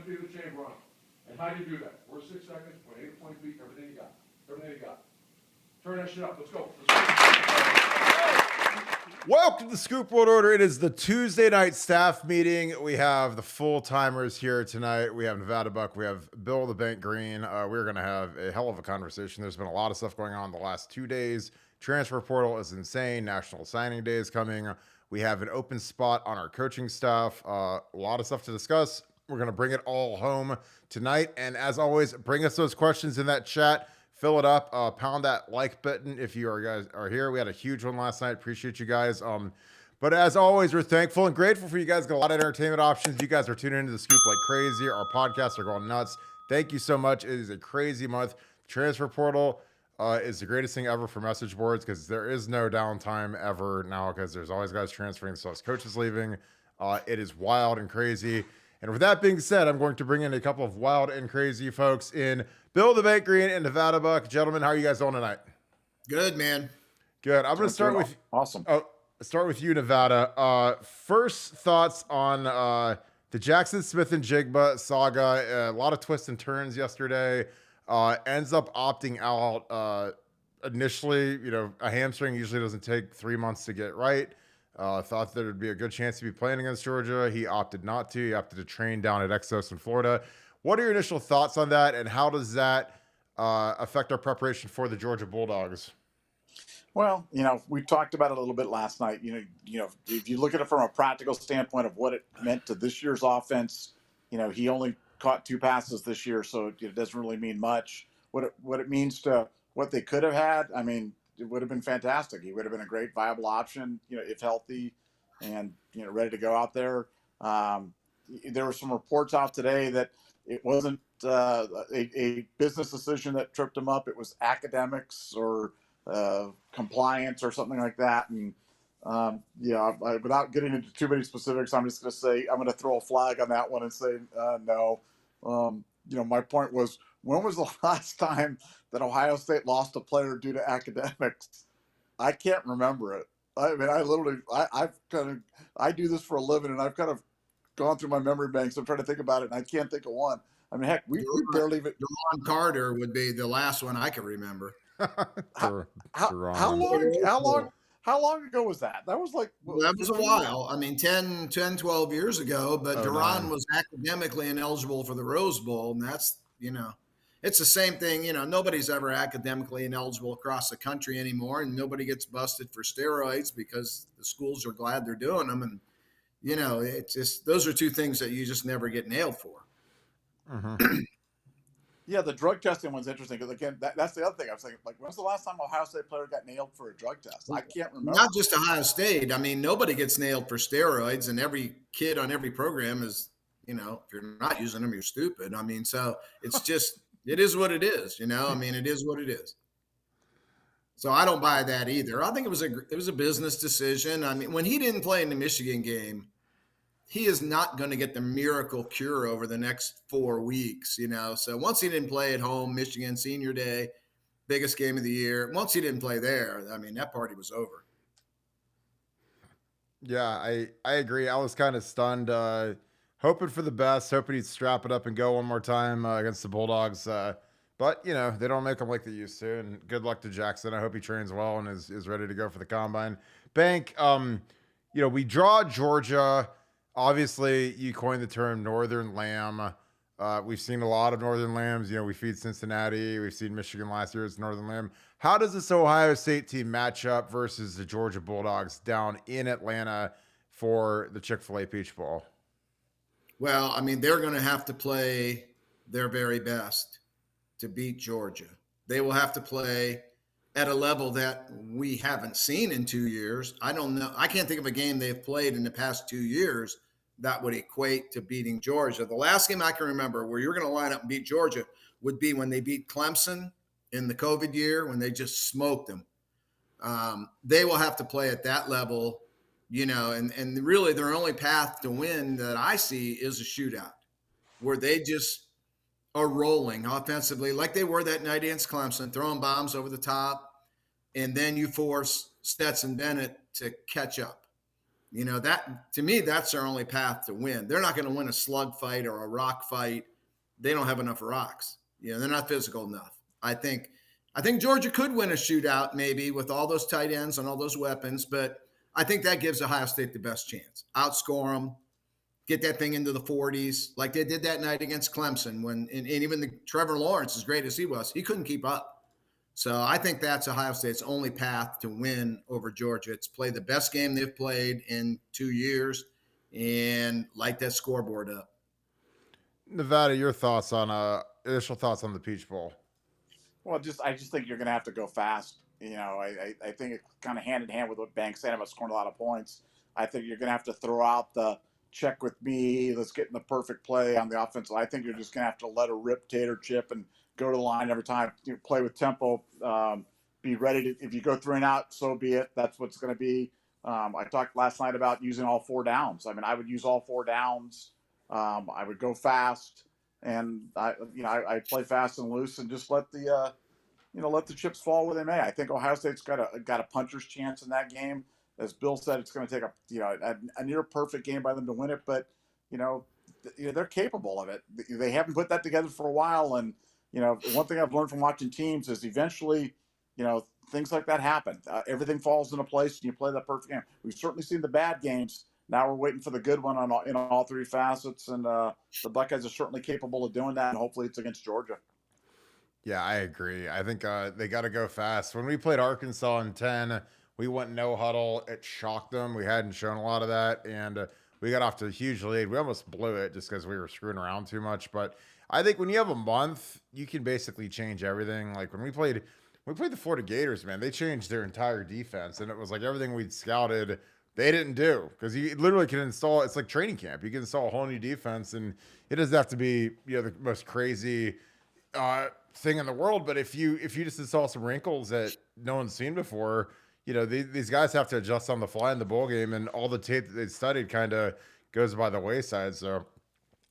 empty the chamber on them. And how do you do that? First 6 seconds, point A to point B, everything you got. Everything you got. Turn that shit up. Let's go. Welcome to the Scoop World Order. It is the Tuesday night staff meeting. We have the full-timers here tonight. We have Nevadabuck. We have Bill the Bank Greene. We're going to have a hell of a conversation. There's been a lot of stuff going on the last 2 days. Transfer portal is insane. National Signing Day is coming. We have an open spot on our coaching staff. A lot of stuff to discuss. We're going to bring it all home tonight. And as always, bring us those questions in that chat. Fill it up. Pound that like button if you guys are here. We had a huge one last night. Appreciate you guys. But as always, we're thankful and grateful for you guys. Got a lot of entertainment options. You guys are tuning into the Scoop like crazy. Our podcasts are going nuts. Thank you so much. It is a crazy month. Transfer portal is the greatest thing ever for message boards because there is no downtime ever now because there's always guys transferring. So as coaches leaving, it is wild and crazy. And with that being said, I'm going to bring in a couple of wild and crazy folks in Bill the Bank Greene and Nevadabuck. Gentlemen, how are you guys doing tonight? Good, man. Good. I'm going to start with awesome. Start with you, Nevada. First thoughts on the Jackson Smith and Jigba saga. A lot of twists and turns yesterday. Ends up opting out initially. You know, a hamstring usually doesn't take 3 months to get right. Thought there would be a good chance to be playing against Georgia. He opted not to. He opted to train down at Exos in Florida. What are your initial thoughts on that, and how does that affect our preparation for the Georgia Bulldogs? Well, you know, we talked about it a little bit last night. You know, if you look at it from a practical standpoint of what it meant to this year's offense, you know, he only caught 2 passes this year, so it doesn't really mean much. What it means to what they could have had, I mean, it would have been fantastic. He would have been a great viable option, you know, if healthy and, you know, ready to go out there. There were some reports out today that it wasn't a business decision that tripped him up. It was academics or compliance or something like that. And without getting into too many specifics, I'm just going to say I'm going to throw a flag on that one and say no. You know, my point was, when was the last time that Ohio State lost a player due to academics? I can't remember it. I mean, I do this for a living, and I've kind of gone through my memory banks. I'm trying to think about it, and I can't think of one. I mean, heck, we barely even. Jalen Carter would be the last one I can remember. How long ago was that? That was like that was a while. I mean, 10, 12 years ago. But Duran was academically ineligible for the Rose Bowl, and that's, you know, it's the same thing. You know, nobody's ever academically ineligible across the country anymore, and nobody gets busted for steroids because the schools are glad they're doing them. And you know, it's just, those are two things that you just never get nailed for. Mm-hmm. Yeah, the drug testing one's interesting because, again, that's the other thing I was thinking. Like, when's the last time Ohio State player got nailed for a drug test? I can't remember. Not just Ohio State. I mean, nobody gets nailed for steroids, and every kid on every program is, you know, if you're not using them, you're stupid. I mean, so it's just, it is what it is, you know? I mean, it is what it is. So I don't buy that either. I think it was a business decision. I mean, when he didn't play in the Michigan game, he is not going to get the miracle cure over the next 4 weeks, you know. So once he didn't play at home, Michigan Senior Day, biggest game of the year. Once he didn't play there, I mean, that party was over. Yeah, I agree. I was kind of stunned, hoping for the best, hoping he'd strap it up and go one more time against the Bulldogs. But, you know, they don't make them like they used to. And good luck to Jackson. I hope he trains well and is ready to go for the Combine. Bank, you know, we draw Georgia. Obviously, you coined the term Northern Lamb. We've seen a lot of Northern Lambs. You know, we feed Cincinnati. We've seen Michigan last year as Northern Lamb. How does this Ohio State team match up versus the Georgia Bulldogs down in Atlanta for the Chick-fil-A Peach Bowl? Well, I mean, they're going to have to play their very best to beat Georgia. They will have to play at a level that we haven't seen in 2 years. I don't know. I can't think of a game they've played in the past 2 years that would equate to beating Georgia. The last game I can remember where you're going to line up and beat Georgia would be when they beat Clemson in the COVID year, when they just smoked them. They will have to play at that level, you know, and really their only path to win that I see is a shootout where they just are rolling offensively like they were that night against Clemson, throwing bombs over the top, and then you force Stetson Bennett to catch up. That to me, that's their only path to win. They're not going to win a slug fight or a rock fight. They don't have enough rocks. They're not physical enough. I think Georgia could win a shootout maybe with all those tight ends and all those weapons, but I think that gives Ohio State the best chance. Outscore them, get that thing into the 40s, like they did that night against Clemson and even the Trevor Lawrence, as great as he was, he couldn't keep up. So I think that's Ohio State's only path to win over Georgia. It's play the best game they've played in 2 years and light that scoreboard up. Nevada, your thoughts on initial thoughts on the Peach Bowl? Well, I just think you're going to have to go fast. I think it's kind of hand in hand with what Banks said about scoring a lot of points. I think you're going to have to throw out the check with me, let's get in the perfect play on the offensive. I think you're just going to have to let a rip tater chip and go to the line every time. Play with tempo. Be ready to, if you go 3 and out, so be it. That's what's going to be. I talked last night about using all 4 downs. I mean, I would use all 4 downs. I would go fast, and I play fast and loose, and just let the chips fall where they may. I think Ohio State's got a puncher's chance in that game. As Bill said, it's going to take a near perfect game by them to win it, but they're capable of it. They haven't put that together for a while, and one thing I've learned from watching teams is eventually, things like that happen. Everything falls into place, and you play that perfect game. We've certainly seen the bad games. Now we're waiting for the good one in all 3 facets, and the Buckeyes are certainly capable of doing that, and hopefully it's against Georgia. Yeah, I agree. I think they got to go fast. When we played Arkansas in 10, we went no huddle. It shocked them. We hadn't shown a lot of that, and we got off to a huge lead. We almost blew it just because we were screwing around too much. But I think when you have a month, you can basically change everything. Like when we played the Florida Gators, man, they changed their entire defense, and it was like everything we'd scouted they didn't do, because you literally can install. It's like training camp. You can install a whole new defense, and it doesn't have to be the most crazy thing in the world. But if you just install some wrinkles that no one's seen before, these guys have to adjust on the fly in the bowl game, and all the tape that they studied kind of goes by the wayside. So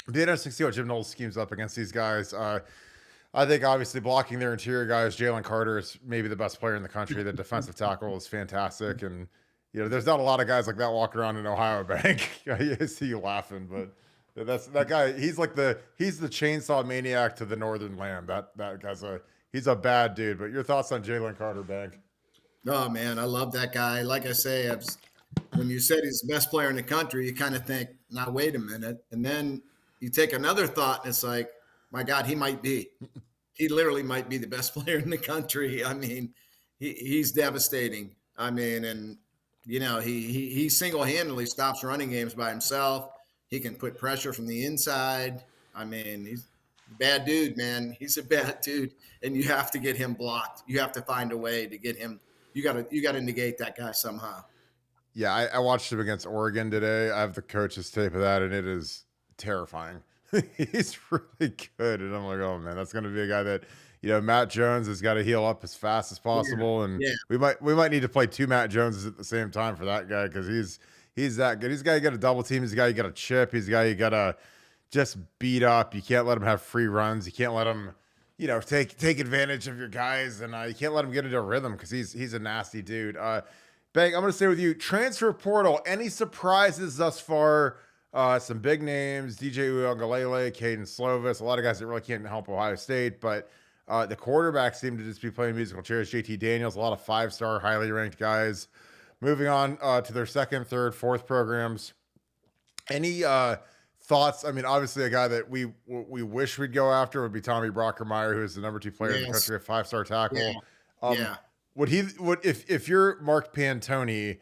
it'd be interesting to see what Jim Knowles schemes up against these guys. I think obviously blocking their interior guys, Jalen Carter is maybe the best player in the country. The defensive tackle is fantastic, and there's not a lot of guys like that walking around in Ohio Bank. I see you laughing, but that guy. He's the chainsaw maniac to the Northern Lamb. That guy's he's a bad dude. But your thoughts on Jalen Carter, Bank? Oh man, I love that guy. Like I say, when you said he's the best player in the country, you kind of think, now wait a minute, and then you take another thought, and it's like, my God, he might be. He literally might be the best player in the country. I mean, he's devastating. I mean, and he single-handedly stops running games by himself. He can put pressure from the inside. I mean, he's a bad dude, man. He's a bad dude, and you have to get him blocked. You have to find a way to get him. You got to negate that guy somehow. Yeah, I watched him against Oregon today. I have the coach's tape of that, and it is terrifying. He's really good, and I'm like, oh man, that's going to be a guy that Matt Jones has got to heal up as fast as possible, and we might need to play 2 Matt Joneses at the same time for that guy, because he's that good. He's a guy you got to double team. He's a guy you got to chip. He's a guy you got to just beat up. You can't let him have free runs. You can't let him take advantage of your guys, and you can't let him get into a rhythm, because he's a nasty dude. Bang, I'm going to stay with you. Transfer portal. Any surprises thus far? Some big names, DJ Uiagalelei, Caden Slovis, a lot of guys that really can't help Ohio State, but the quarterbacks seem to just be playing musical chairs. JT Daniels, a lot of 5-star, highly ranked guys. Moving on to their 2nd, 3rd, 4th programs. Any thoughts? I mean, obviously a guy that we wish we'd go after would be Tommy Brockermeyer, who is the number 2 player in the country, a 5-star tackle. Yeah. If you're Mark Pantoni,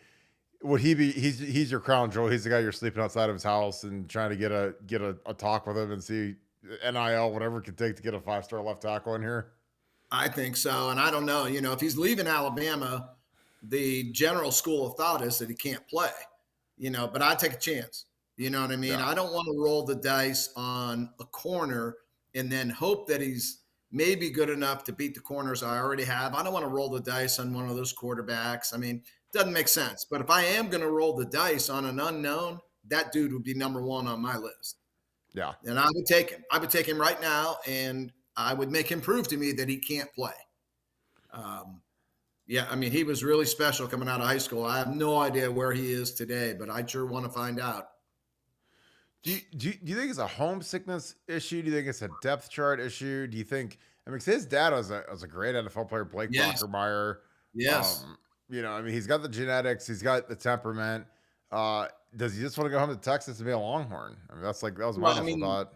would he be? He's your crown jewel. He's the guy you're sleeping outside of his house and trying to get a talk with him and see NIL, whatever it could take to get a 5-star left tackle in here. I think so, and I don't know. If he's leaving Alabama, the general school of thought is that he can't play. But I'd take a chance. You know what I mean? Yeah. I don't want to roll the dice on a corner and then hope that he's maybe good enough to beat the corners I already have. I don't want to roll the dice on one of those quarterbacks. I mean, it doesn't make sense. But if I am going to roll the dice on an unknown, that dude would be number 1 on my list. Yeah. And I would take him. I would take him right now, and I would make him prove to me that he can't play. Yeah, I mean, he was really special coming out of high school. I have no idea where he is today, but I sure want to find out. Do you think it's a homesickness issue? Do you think it's a depth chart issue? Do you think, I mean, 'cause his dad was a great NFL player, Blake Yes, Brockermeyer. yes. Um, I mean, he's got the genetics, he's got the temperament. Does he just want to go home to Texas and be a Longhorn? I mean, that was my Well, I initial mean, thought.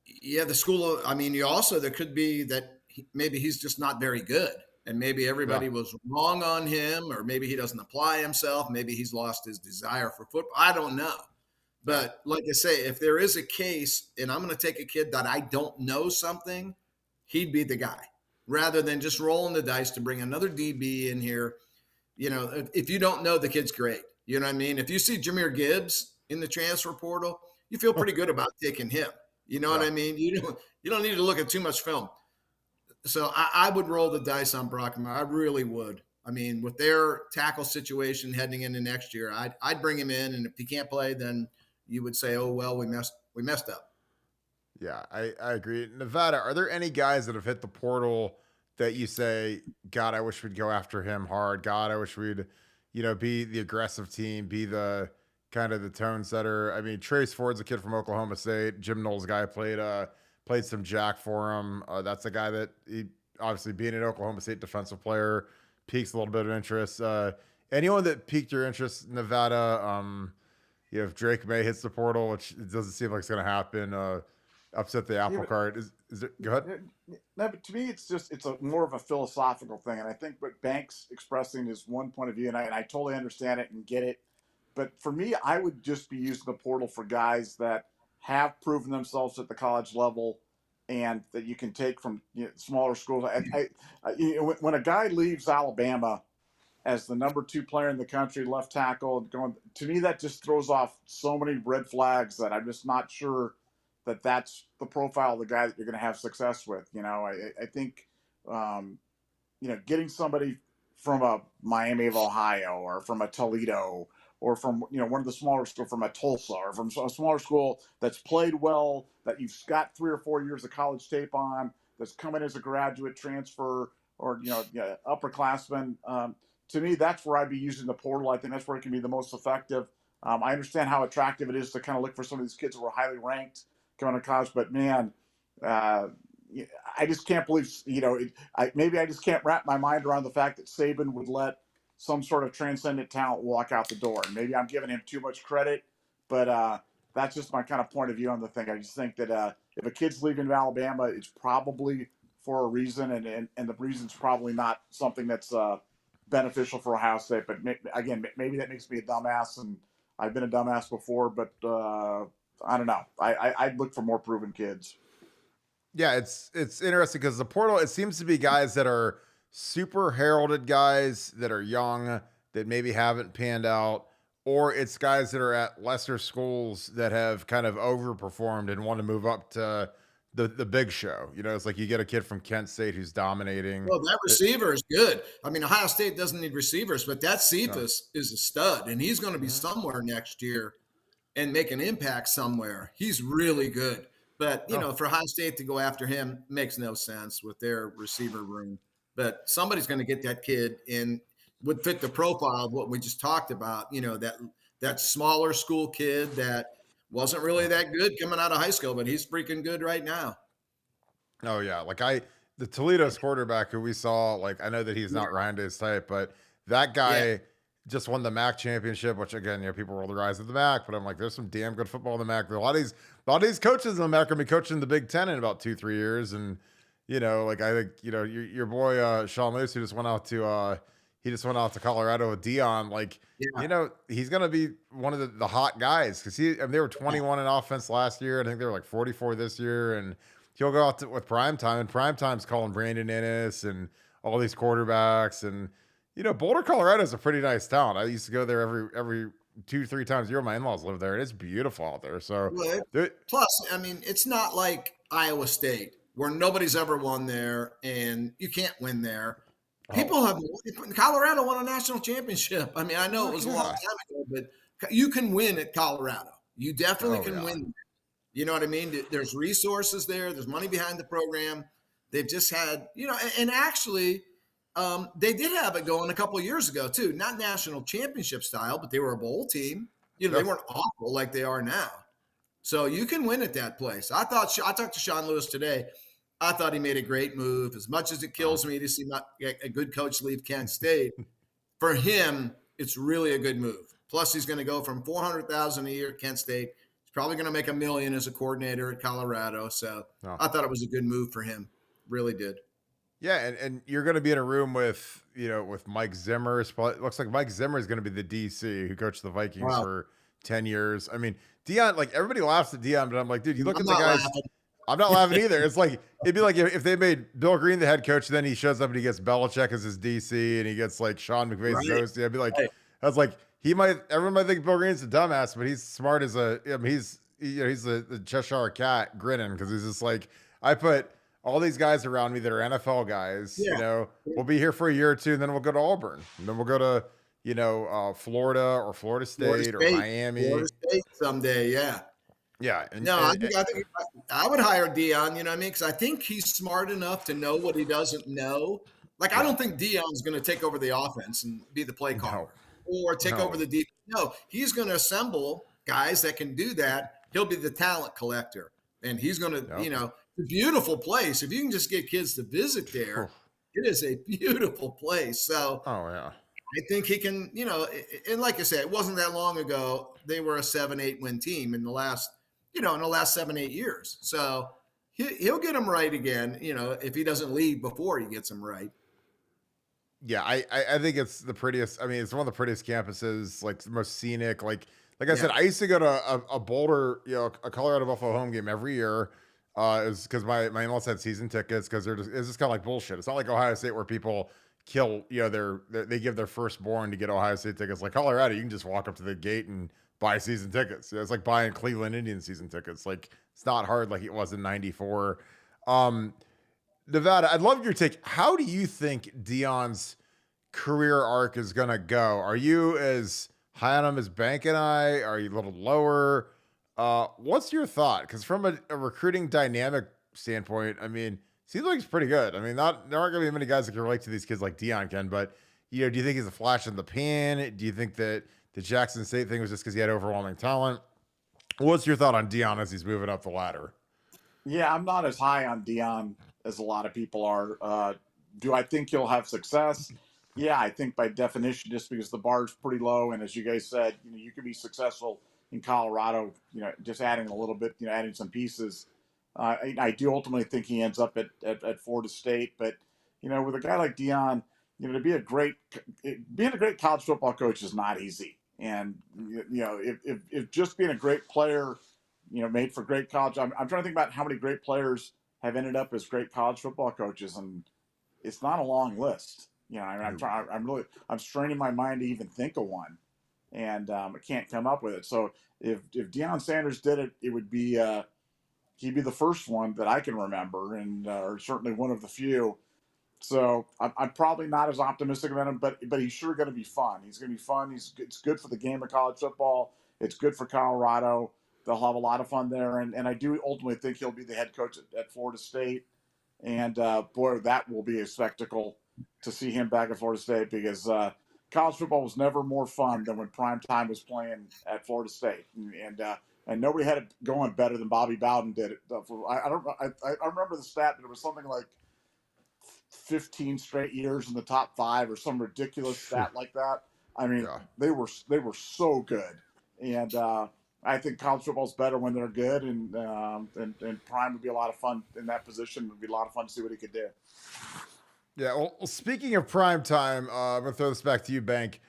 yeah, the school. I mean, you also there could be that maybe he's just not very good, and maybe Yeah. everybody was wrong on him, or maybe he doesn't apply himself. Maybe he's lost his desire for football. I don't know. Yeah. But like I say, if there is a case, and I'm going to take a kid that I don't know something, he'd be the guy rather than just rolling the dice to bring another DB in here. If you don't know, the kid's great. You know what I mean? If you see Jahmyr Gibbs in the transfer portal, you feel pretty good about taking him. You know what Yeah. I mean? You don't need to look at too much film. So I would roll the dice on Brockman. I really would. I mean, with their tackle situation heading into next year, I'd bring him in, and if he can't play, then you would say, "Oh well, we messed up." Yeah, I agree. Nevada, are there any guys that have hit the portal that you say, God, I wish we'd go after him hard. God, I wish we'd, be the aggressive team, be the kind of the tone setter. I mean, Trace Ford's a kid from Oklahoma State. Jim Knowles' guy played some jack for him. That's a guy that he obviously being an Oklahoma State defensive player piques a little bit of interest. Anyone that piqued your interest, Nevada, if Drake May hits the portal, which it doesn't seem like it's going to happen, upset the apple Yeah, cart. Is it? Go ahead. no, but to me, it's a more of a philosophical thing, and I think what Banks expressing is one point of view, and I totally understand it and get it. But for me, I would just be using the portal for guys that have proven themselves at the college level, and that you can take from smaller schools. When a guy leaves Alabama as the number 2 player in the country, left tackle, going to me, that just throws off so many red flags that I'm just not sure that that's the profile of the guy that you're going to have success with. I think, getting somebody from a Miami of Ohio or from a Toledo or from, one of the smaller schools, from a Tulsa or from a smaller school that's played well, that you've got 3 or 4 years of college tape on, that's coming as a graduate transfer or, upperclassman. To me, that's where I'd be using the portal. I think that's where it can be the most effective. I understand how attractive it is to kind of look for some of these kids who are highly ranked coming to college, but man, uh, I just can't believe, maybe I just can't wrap my mind around the fact that Saban would let some sort of transcendent talent walk out the door. And maybe I'm giving him too much credit, but that's just my kind of point of view on the thing. I just think that if a kid's leaving Alabama, it's probably for a reason, and the reason's probably not something that's beneficial for Ohio State. But again, maybe that makes me a dumbass, and I've been a dumbass before, but I don't know. I'd look for more proven kids. Yeah, it's interesting because the portal, it seems to be guys that are super heralded guys that are young that maybe haven't panned out, or it's guys that are at lesser schools that have kind of overperformed and want to move up to the big show. It's like you get a kid from Kent State who's dominating. Well, that receiver is good. I mean, Ohio State doesn't need receivers, but that Cephas is a stud, and he's going to be somewhere next year and make an impact somewhere. He's really good. But, for Ohio State to go after him makes no sense with their receiver room. But somebody's going to get that kid and would fit the profile of what we just talked about, that smaller school kid that wasn't really that good coming out of high school, but he's freaking good right now. Oh yeah, the Toledo's quarterback who we saw, like I know that he's not Ryan Day's type, but that guy Yeah. just won the MAC championship, which again, people roll their eyes at the MAC, but I'm like, there's some damn good football in the MAC. A lot of these coaches in the MAC are gonna be coaching the Big Ten in about 2-3 years, and I think your boy Sean Lewis, who just went out to Colorado with Deion, Yeah. he's gonna be one of the hot guys because they were 21 in offense last year. I think they were like 44 this year, and he'll go out with Primetime, and Primetime's calling Brandon Ennis and all these quarterbacks. And, Boulder, Colorado is a pretty nice town. I used to go there every 2-3 times a year. My in-laws live there, and it's beautiful out there. So, Well, plus, I mean, it's not like Iowa State where nobody's ever won there and you can't win there. People have Colorado won a national championship. I mean, I know it was a long time ago, but you can win at Colorado. You definitely can win. You know what I mean? There's resources there. There's money behind the program. They've just had, and actually, They did have it going a couple of years ago too. Not national championship style, but they were a bowl team. You know, they weren't awful like they are now. So you can win at that place. I talked to Sean Lewis today. I thought he made a great move. As much as it kills me to see a good coach leave Kent State, for him, it's really a good move. Plus, he's going to go from $400,000 a year at Kent State. He's probably going to make $1 million as a coordinator at Colorado. So I thought it was a good move for him. Really did. Yeah, and you're going to be in a room with Mike Zimmer. It looks like Mike Zimmer is going to be the DC who coached the Vikings for 10 years. I mean, Deion, like everybody laughs at Deion, but I'm like, dude, you look at the guys. Laughing. I'm not laughing either. It's like, it'd be like if they made Bill Greene the head coach, then he shows up and he gets Belichick as his DC and he gets like Sean McVay's OC. I'd be like, I was like, everyone might think Bill Greene's a dumbass, but he's smart as he's the Cheshire cat grinning because he's just like, I put all these guys around me that are NFL guys, we'll be here for a year or two, and then we'll go to Auburn. And then we'll go to, Florida or Florida State or Miami. Florida State someday, yeah. Yeah. I think I would hire Deion, you know what I mean? Because I think he's smart enough to know what he doesn't know. Like, I don't think Deion's going to take over the offense and be the play caller or take over the defense. No, he's going to assemble guys that can do that. He'll be the talent collector. And he's going to, it's a beautiful place. If you can just get kids to visit there, it is a beautiful place. So, I think he can, and like I said, it wasn't that long ago. They were a 7-8 win team in the last 7-8 years. So he'll get them right again, if he doesn't leave before he gets them right. Yeah, I think it's the prettiest. I mean, it's one of the prettiest campuses, like the most scenic. Like I said, I used to go to a Boulder, a Colorado Buffalo home game every year. It was because my in-laws had season tickets because it's just kind of like bullshit. It's not like Ohio State where people kill, they give their firstborn to get Ohio State tickets. Like Colorado, you can just walk up to the gate and buy season tickets. It's like buying Cleveland Indians season tickets. Like it's not hard like it was in '94. Nevada, I'd love your take. How do you think Deion's career arc is going to go? Are you as high on him as Bank and I? Are you a little lower? What's your thought? Because from a recruiting dynamic standpoint, I mean, seems like he's pretty good. I mean, there aren't going to be many guys that can relate to these kids like Deion can, but, do you think he's a flash in the pan? Do you think that the Jackson State thing was just because he had overwhelming talent? What's your thought on Deion as he's moving up the ladder? Yeah, I'm not as high on Deion as a lot of people are. Do I think he'll have success? Yeah, I think by definition, just because the bar's pretty low, and as you guys said, you can be successful in Colorado, just adding a little bit, adding some pieces. I do ultimately think he ends up at Florida State, but with a guy like Deion, to be being a great college football coach is not easy. And if just being a great player, made for great college, I'm trying to think about how many great players have ended up as great college football coaches, and it's not a long list. I'm straining my mind to even think of one, and I can't come up with it. So if Deion Sanders did it, it would be he'd be the first one that I can remember, and or certainly one of the few. So I'm probably not as optimistic about him, but he's sure going to be fun. He's going to be fun. It's good for the game of college football. It's good for Colorado. They'll have a lot of fun there, and I do ultimately think he'll be the head coach at Florida State. And boy, that will be a spectacle to see him back at Florida State, because college football was never more fun than when prime time was playing at Florida State, and nobody had it going better than Bobby Bowden did it. I remember the stat, but it was something like 15 straight years in the top 5 or some ridiculous stat like that. I mean, they were so good, and I think college football is better when they're good, and Prime would be a lot of fun in that position. It would be a lot of fun to see what he could do. Yeah, well, speaking of prime time, I'm going to throw this back to you, Bank.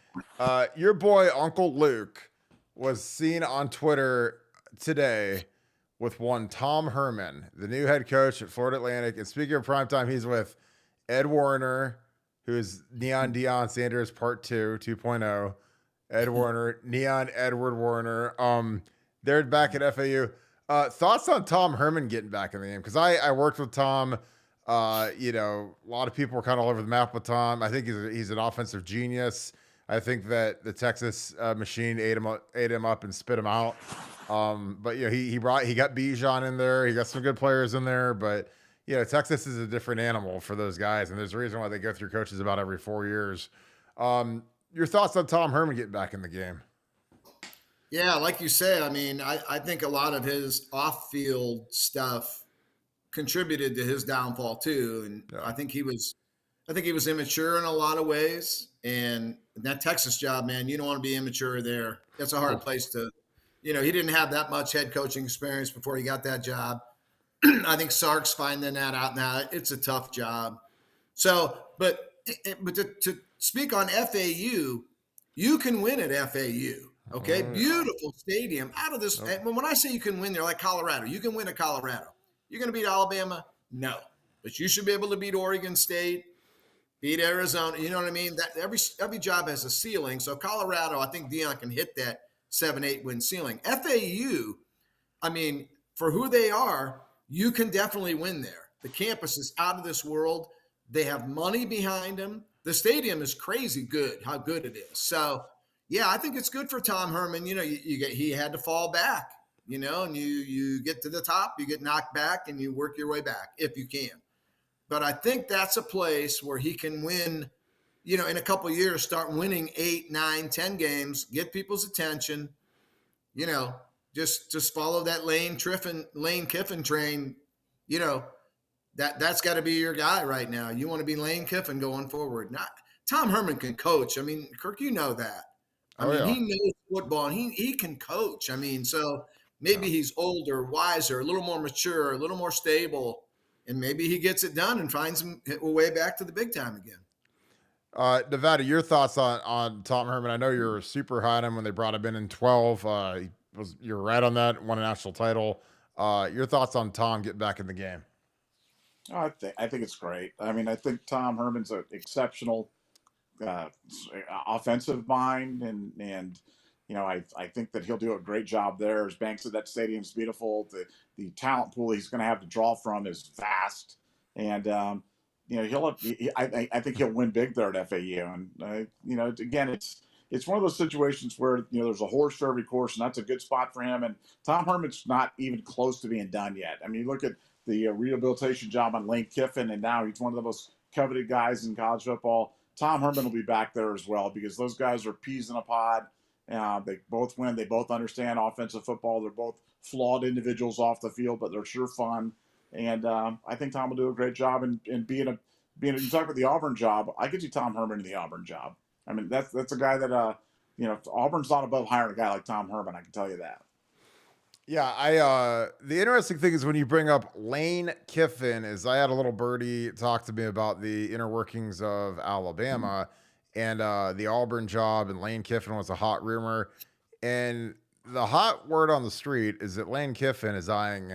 Your boy, Uncle Luke, was seen on Twitter today with one Tom Herman, the new head coach at Florida Atlantic. And speaking of prime time, he's with Ed Warner, who is Neon Deion Sanders Part 2, 2.0. Ed Warner, Neon Edward Warner. They're back at FAU. Thoughts on Tom Herman getting back in the game? Because I worked with Tom. A lot of people were kind of all over the map with Tom. I think he's an offensive genius. I think that the Texas machine ate him up and spit him out. But he got Bijan in there. He got some good players in there. But Texas is a different animal for those guys, and there's a reason why they go through coaches about every 4 years. Your thoughts on Tom Herman getting back in the game? Yeah, like you say, I mean, I think a lot of his off-field stuff contributed to his downfall too. And Yeah. I think he was immature in a lot of ways. And that Texas job, man, you don't want to be immature there. That's a hard place to, he didn't have that much head coaching experience before he got that job. I think Sark's finding that out now. It's a tough job. So, but to speak on FAU, you can win at FAU. Okay, beautiful stadium. Out of this, when I say you can win there, like Colorado, you can win at Colorado. You're going to beat Alabama? No, but you should be able to beat Oregon State, beat Arizona. You know what I mean? That every job has a ceiling. So Colorado, I think Deion can hit that 7-8 win ceiling. FAU, I mean, for who they are, you can definitely win there. The campus is out of this world. They have money behind them. The stadium is crazy good, how good it is. So, yeah, I think it's good for Tom Herman. He had to fall back, and you get to the top, you get knocked back, and you work your way back if you can. But I think that's a place where he can win, in a couple of years, start winning 8, 9, 10 games, get people's attention, just follow that Lane Kiffin train, that's got to be your guy right now. You want to be Lane Kiffin going forward. Not Tom Herman can coach. I mean, Kirk, you know that. He knows football and he can coach. I mean, so maybe he's older, wiser, a little more mature, a little more stable, and maybe he gets it done and finds a way back to the big time again. Nevada, your thoughts on Tom Herman? I know you're super high on him when they brought him in 12. You're right on that. Won a national title. Your thoughts on Tom getting back in the game? I think it's great. I mean, I think Tom Herman's an exceptional offensive mind, and I think that he'll do a great job there. As Banks said, that stadium's beautiful. The talent pool he's going to have to draw from is vast, and I think he'll win big there at FAU. And again, it's one of those situations where there's a horse for every course, and that's a good spot for him. And Tom Herman's not even close to being done yet. I mean, you look at the rehabilitation job on Lane Kiffin, and now he's one of the most coveted guys in college football. Tom Herman will be back there as well because those guys are peas in a pod. They both win. They both understand offensive football. They're both flawed individuals off the field, but they're sure fun. And I think Tom will do a great job in being you talk about the Auburn job. I could see Tom Herman in the Auburn job. I mean, that's a guy that Auburn's not above hiring a guy like Tom Herman. I can tell you that. Yeah, the interesting thing is when you bring up Lane Kiffin, is I had a little birdie talk to me about the inner workings of Alabama and the Auburn job, and Lane Kiffin was a hot rumor. And the hot word on the street is that Lane Kiffin is eyeing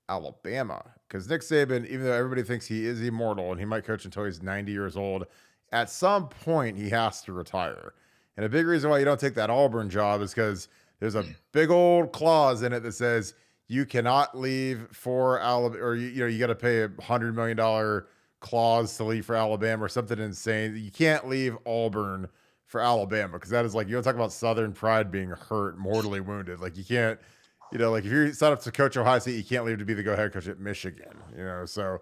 Alabama because Nick Saban, even though everybody thinks he is immortal and he might coach until he's 90 years old, at some point he has to retire. And a big reason why you don't take that Auburn job is because there's a big old clause in it that says you cannot leave for Alabama, or you got to pay $100 million clause to leave for Alabama or something insane. You can't leave Auburn for Alabama because that is like, you don't talk about Southern pride being hurt, mortally wounded. Like you can't, like if you're set up to coach Ohio State, you can't leave to be the go-ahead coach at Michigan. So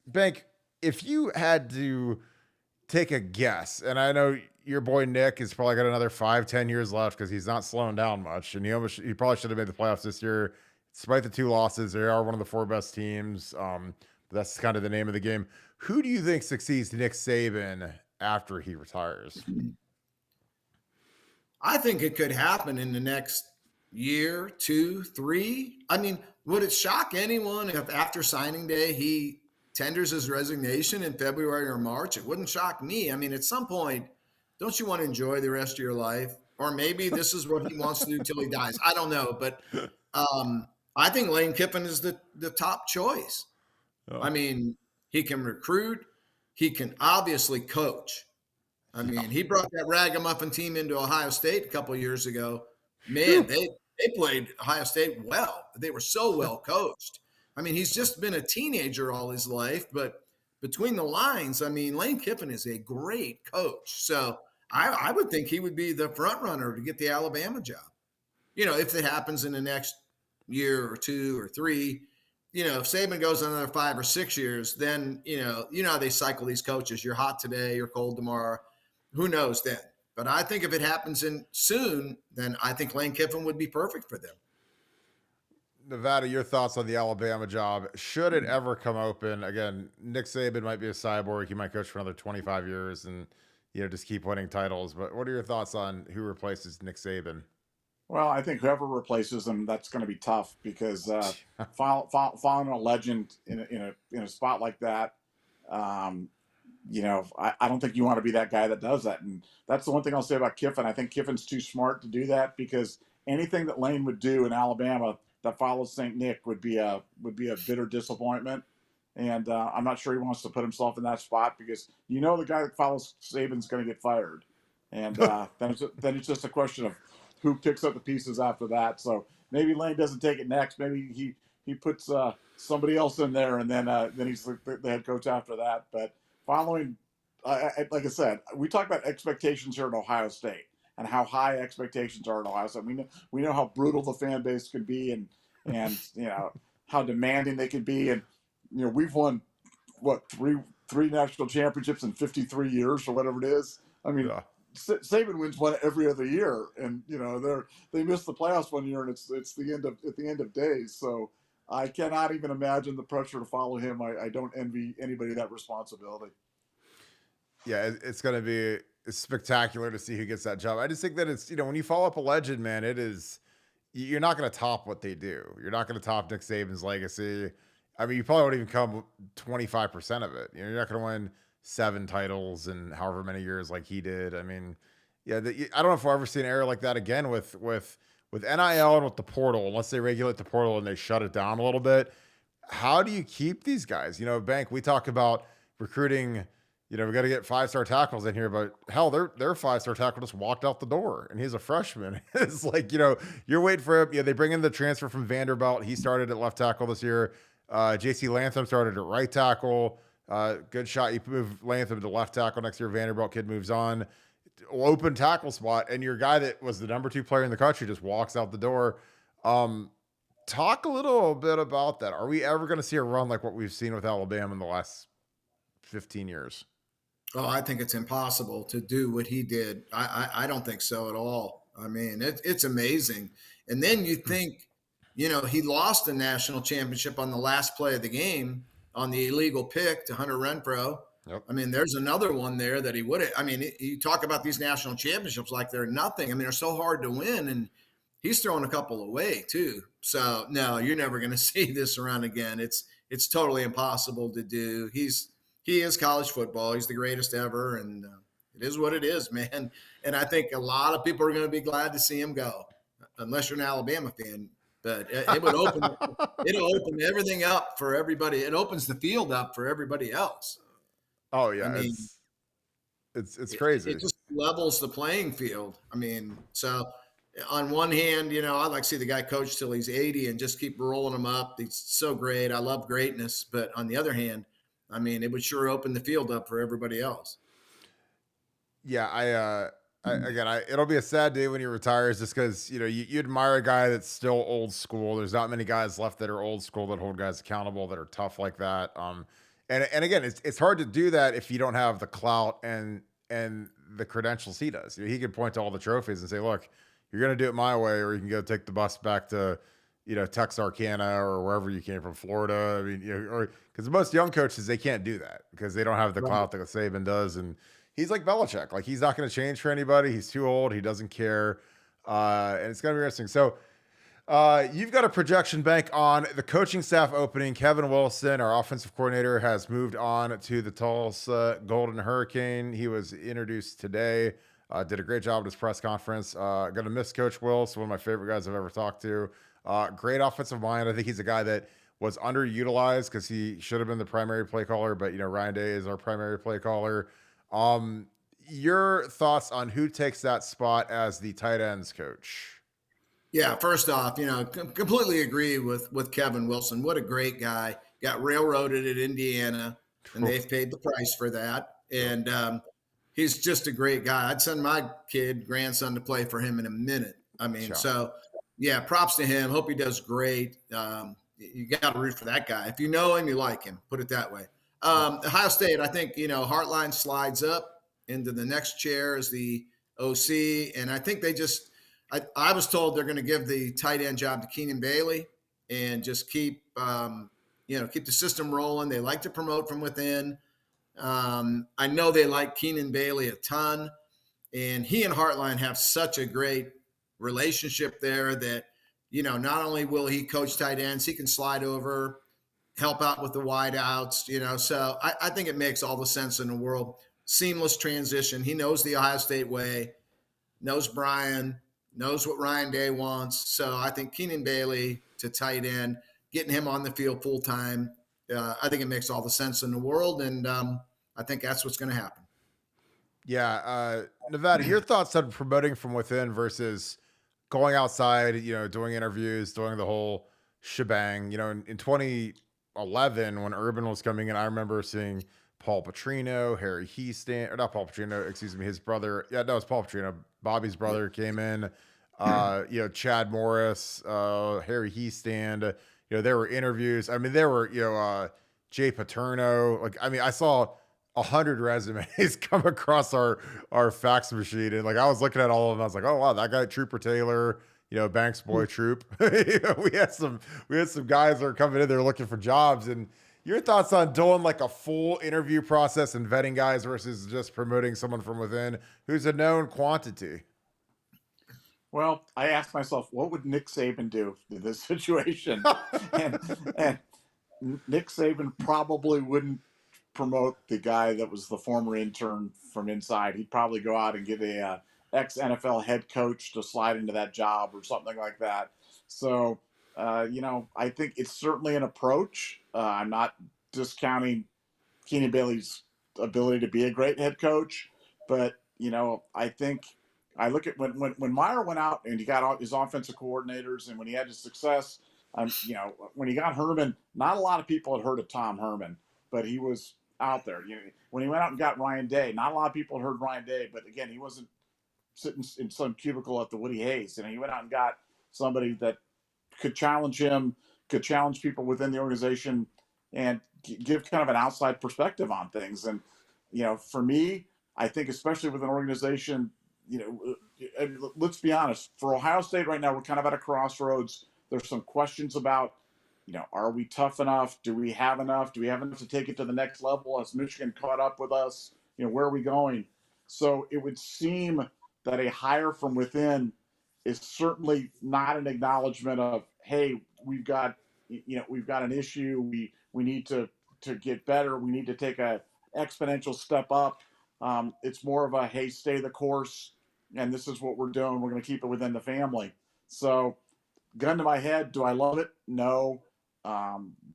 Bank, if you had to take a guess, and I know your boy Nick has probably got another 5-10 years left because he's not slowing down much, and he probably should have made the playoffs this year. Despite the 2 losses, they are one of the 4 best teams. But that's kind of the name of the game. Who do you think succeeds Nick Saban after he retires? I think it could happen in the next year, 2, 3. I mean, would it shock anyone if after signing day he tenders his resignation in February or March? It wouldn't shock me. I mean, at some point, don't you want to enjoy the rest of your life? Or maybe this is what he wants to do until he dies. I don't know. But I think Lane Kiffin is the top choice. Oh. I mean, he can recruit. He can obviously coach. I mean, he brought that ragamuffin team into Ohio State a couple of years ago. Man, they played Ohio State well. They were so well coached. I mean, he's just been a teenager all his life. But between the lines, I mean, Lane Kiffin is a great coach. So I would think he would be the front runner to get the Alabama job. If it happens in the next year or 2 or 3, if Saban goes another 5 or 6 years, then, how they cycle these coaches. You're hot today, you're cold tomorrow. Who knows then? But I think if it happens in soon, then I think Lane Kiffin would be perfect for them. Nevada, your thoughts on the Alabama job? Should it ever come open again? Nick Saban might be a cyborg. He might coach for another 25 years and just keep winning titles. But what are your thoughts on who replaces Nick Saban? Well, I think whoever replaces him, that's going to be tough because following a legend in a spot like that, I don't think you want to be that guy that does that. And that's the one thing I'll say about Kiffin. I think Kiffin's too smart to do that because anything that Lane would do in Alabama that follows St. Nick would be a bitter disappointment. And I'm not sure he wants to put himself in that spot because the guy that follows Saban's going to get fired. And then it's just a question of who picks up the pieces after that. So maybe Lane doesn't take it next. Maybe he puts somebody else in there, and then he's the head coach after that. But following, like I said, we talk about expectations here at Ohio State and how high expectations are at Ohio State. We know how brutal the fan base could be, and how demanding they could be, and we've won three national championships in 53 years or whatever it is. I mean. Yeah. Saban wins one every other year, and they missed the playoffs one year, and it's the end of days. So I cannot even imagine the pressure to follow him. I don't envy anybody that responsibility. Yeah, it's going to be spectacular to see who gets that job. I just think that it's when you follow up a legend, man, you're not going to top what they do. You're not going to top Nick Saban's legacy. I mean, you probably won't even come 25% of it. You're not going to win 7 titles in however many years like he did. I mean, I don't know if we'll ever see an era like that again with NIL and with the portal, unless they regulate the portal and they shut it down a little bit. How do you keep these guys? Bank, we talk about recruiting, we got to get 5-star tackles in here, but hell, their 5-star tackle just walked out the door and he's a freshman. It's like, you're waiting for him. They bring in the transfer from Vanderbilt. He started at left tackle this year. JC Latham started at right tackle. Good shot. You move Latham to left tackle next year. Vanderbilt kid moves on. Open tackle spot. And your guy that was the number 2 player in the country just walks out the door. Talk a little bit about that. Are we ever going to see a run like what we've seen with Alabama in the last 15 years? Oh, I think it's impossible to do what he did. I don't think so at all. I mean, it's amazing. And then you think, he lost the national championship on the last play of the game on the illegal pick to Hunter Renfrow. Yep. I mean, there's another one there that he would have. I mean, you talk about these national championships like they're nothing. I mean, they're so hard to win, and he's throwing a couple away too. So no, you're never going to see this around again. It's totally impossible to do. He is college football. He's the greatest ever, and it is what it is, man. And I think a lot of people are going to be glad to see him go, unless you're an Alabama fan. But it'll open everything up for everybody. It opens the field up for everybody else. Oh yeah, I mean, it's crazy. It just levels the playing field. I mean, so on one hand, I'd like to see the guy coach till he's 80 and just keep rolling him up. He's so great. I love greatness. But on the other hand, I mean, it would sure open the field up for everybody else. Yeah, it'll be a sad day when he retires, just because you admire a guy that's still old school. There's not many guys left that are old school that hold guys accountable, that are tough like that. And again, it's hard to do that if you don't have the clout and the credentials he does. He could point to all the trophies and say, "Look, you're going to do it my way, or you can go take the bus back to Texarkana or wherever you came from, Florida." I mean, or because most young coaches, they can't do that because they don't have the clout that Saban does, and he's like Belichick. Like, he's not going to change for anybody. He's too old. He doesn't care. And it's going to be interesting. So you've got a projection, Bank, on the coaching staff opening. Kevin Wilson, our offensive coordinator, has moved on to the Tulsa Golden Hurricane. He was introduced today. Did a great job at his press conference. Going to miss Coach Wills, one of my favorite guys I've ever talked to. Great offensive mind. I think he's a guy that was underutilized because he should have been the primary play caller, but Ryan Day is our primary play caller. Your thoughts on who takes that spot as the tight ends coach? Yeah, first off, completely agree with Kevin Wilson. What a great guy. Got railroaded at Indiana, and they've paid the price for that. And he's just a great guy. I'd send my grandson to play for him in a minute. I mean, So yeah, props to him. Hope he does great. you got to root for that guy. If you know him, you like him. Put it that way. Ohio State, I think, Hartline slides up into the next chair as the OC, and I think I was told they're going to give the tight end job to Keenan Bailey and just keep the system rolling. They like to promote from within. I know they like Keenan Bailey a ton, and he and Hartline have such a great relationship there that, not only will he coach tight ends, he can slide over, help out with the wide outs, so I think it makes all the sense in the world. Seamless transition. He knows the Ohio State way, knows Brian, knows what Ryan Day wants. So I think Keenan Bailey to tight end, getting him on the field full time, I think it makes all the sense in the world. And I think that's what's going to happen. Yeah. Nevada, your thoughts on promoting from within versus going outside, doing interviews, doing the whole shebang. In 2011, when Urban was coming in, I remember seeing Paul Petrino, Harry Heastand, or not Paul Petrino, excuse me, his brother. Yeah, no, it was Paul Petrino. Bobby's brother came in. Chad Morris, Harry Heastand. There were interviews. I mean, there were, Jay Paterno. I saw 100 resumes come across our fax machine, and I was looking at all of them. I was like, oh wow, that guy Trooper Taylor, Banks Boy Troop. We had some guys that are coming in there looking for jobs. And your thoughts on doing a full interview process and vetting guys versus just promoting someone from within who's a known quantity? Well, I asked myself, what would Nick Saban do in this situation? and Nick Saban probably wouldn't promote the guy that was the former intern from inside. He'd probably go out and get a ex-NFL head coach to slide into that job or something like that. So, I think it's certainly an approach. I'm not discounting Keenan Bailey's ability to be a great head coach, but, I think I look at when Meyer went out and he got his offensive coordinators, and when he had his success, when he got Herman, not a lot of people had heard of Tom Herman, but he was out there. When he went out and got Ryan Day, not a lot of people had heard Ryan Day, but again, he wasn't sitting in some cubicle at the Woody Hayes. He went out and got somebody that could challenge him, could challenge people within the organization, and give kind of an outside perspective on things. And, for me, I think especially with an organization, let's be honest, for Ohio State right now, we're kind of at a crossroads. There's some questions about, are we tough enough? Do we have enough? Do we have enough to take it to the next level? Has Michigan caught up with us? Where are we going? So it would seem that a hire from within is certainly not an acknowledgement of, hey, we've got an issue. We need to get better. We need to take a exponential step up. It's more of a, hey, stay the course, and this is what we're doing. We're going to keep it within the family. So, gun to my head, do I love it? No.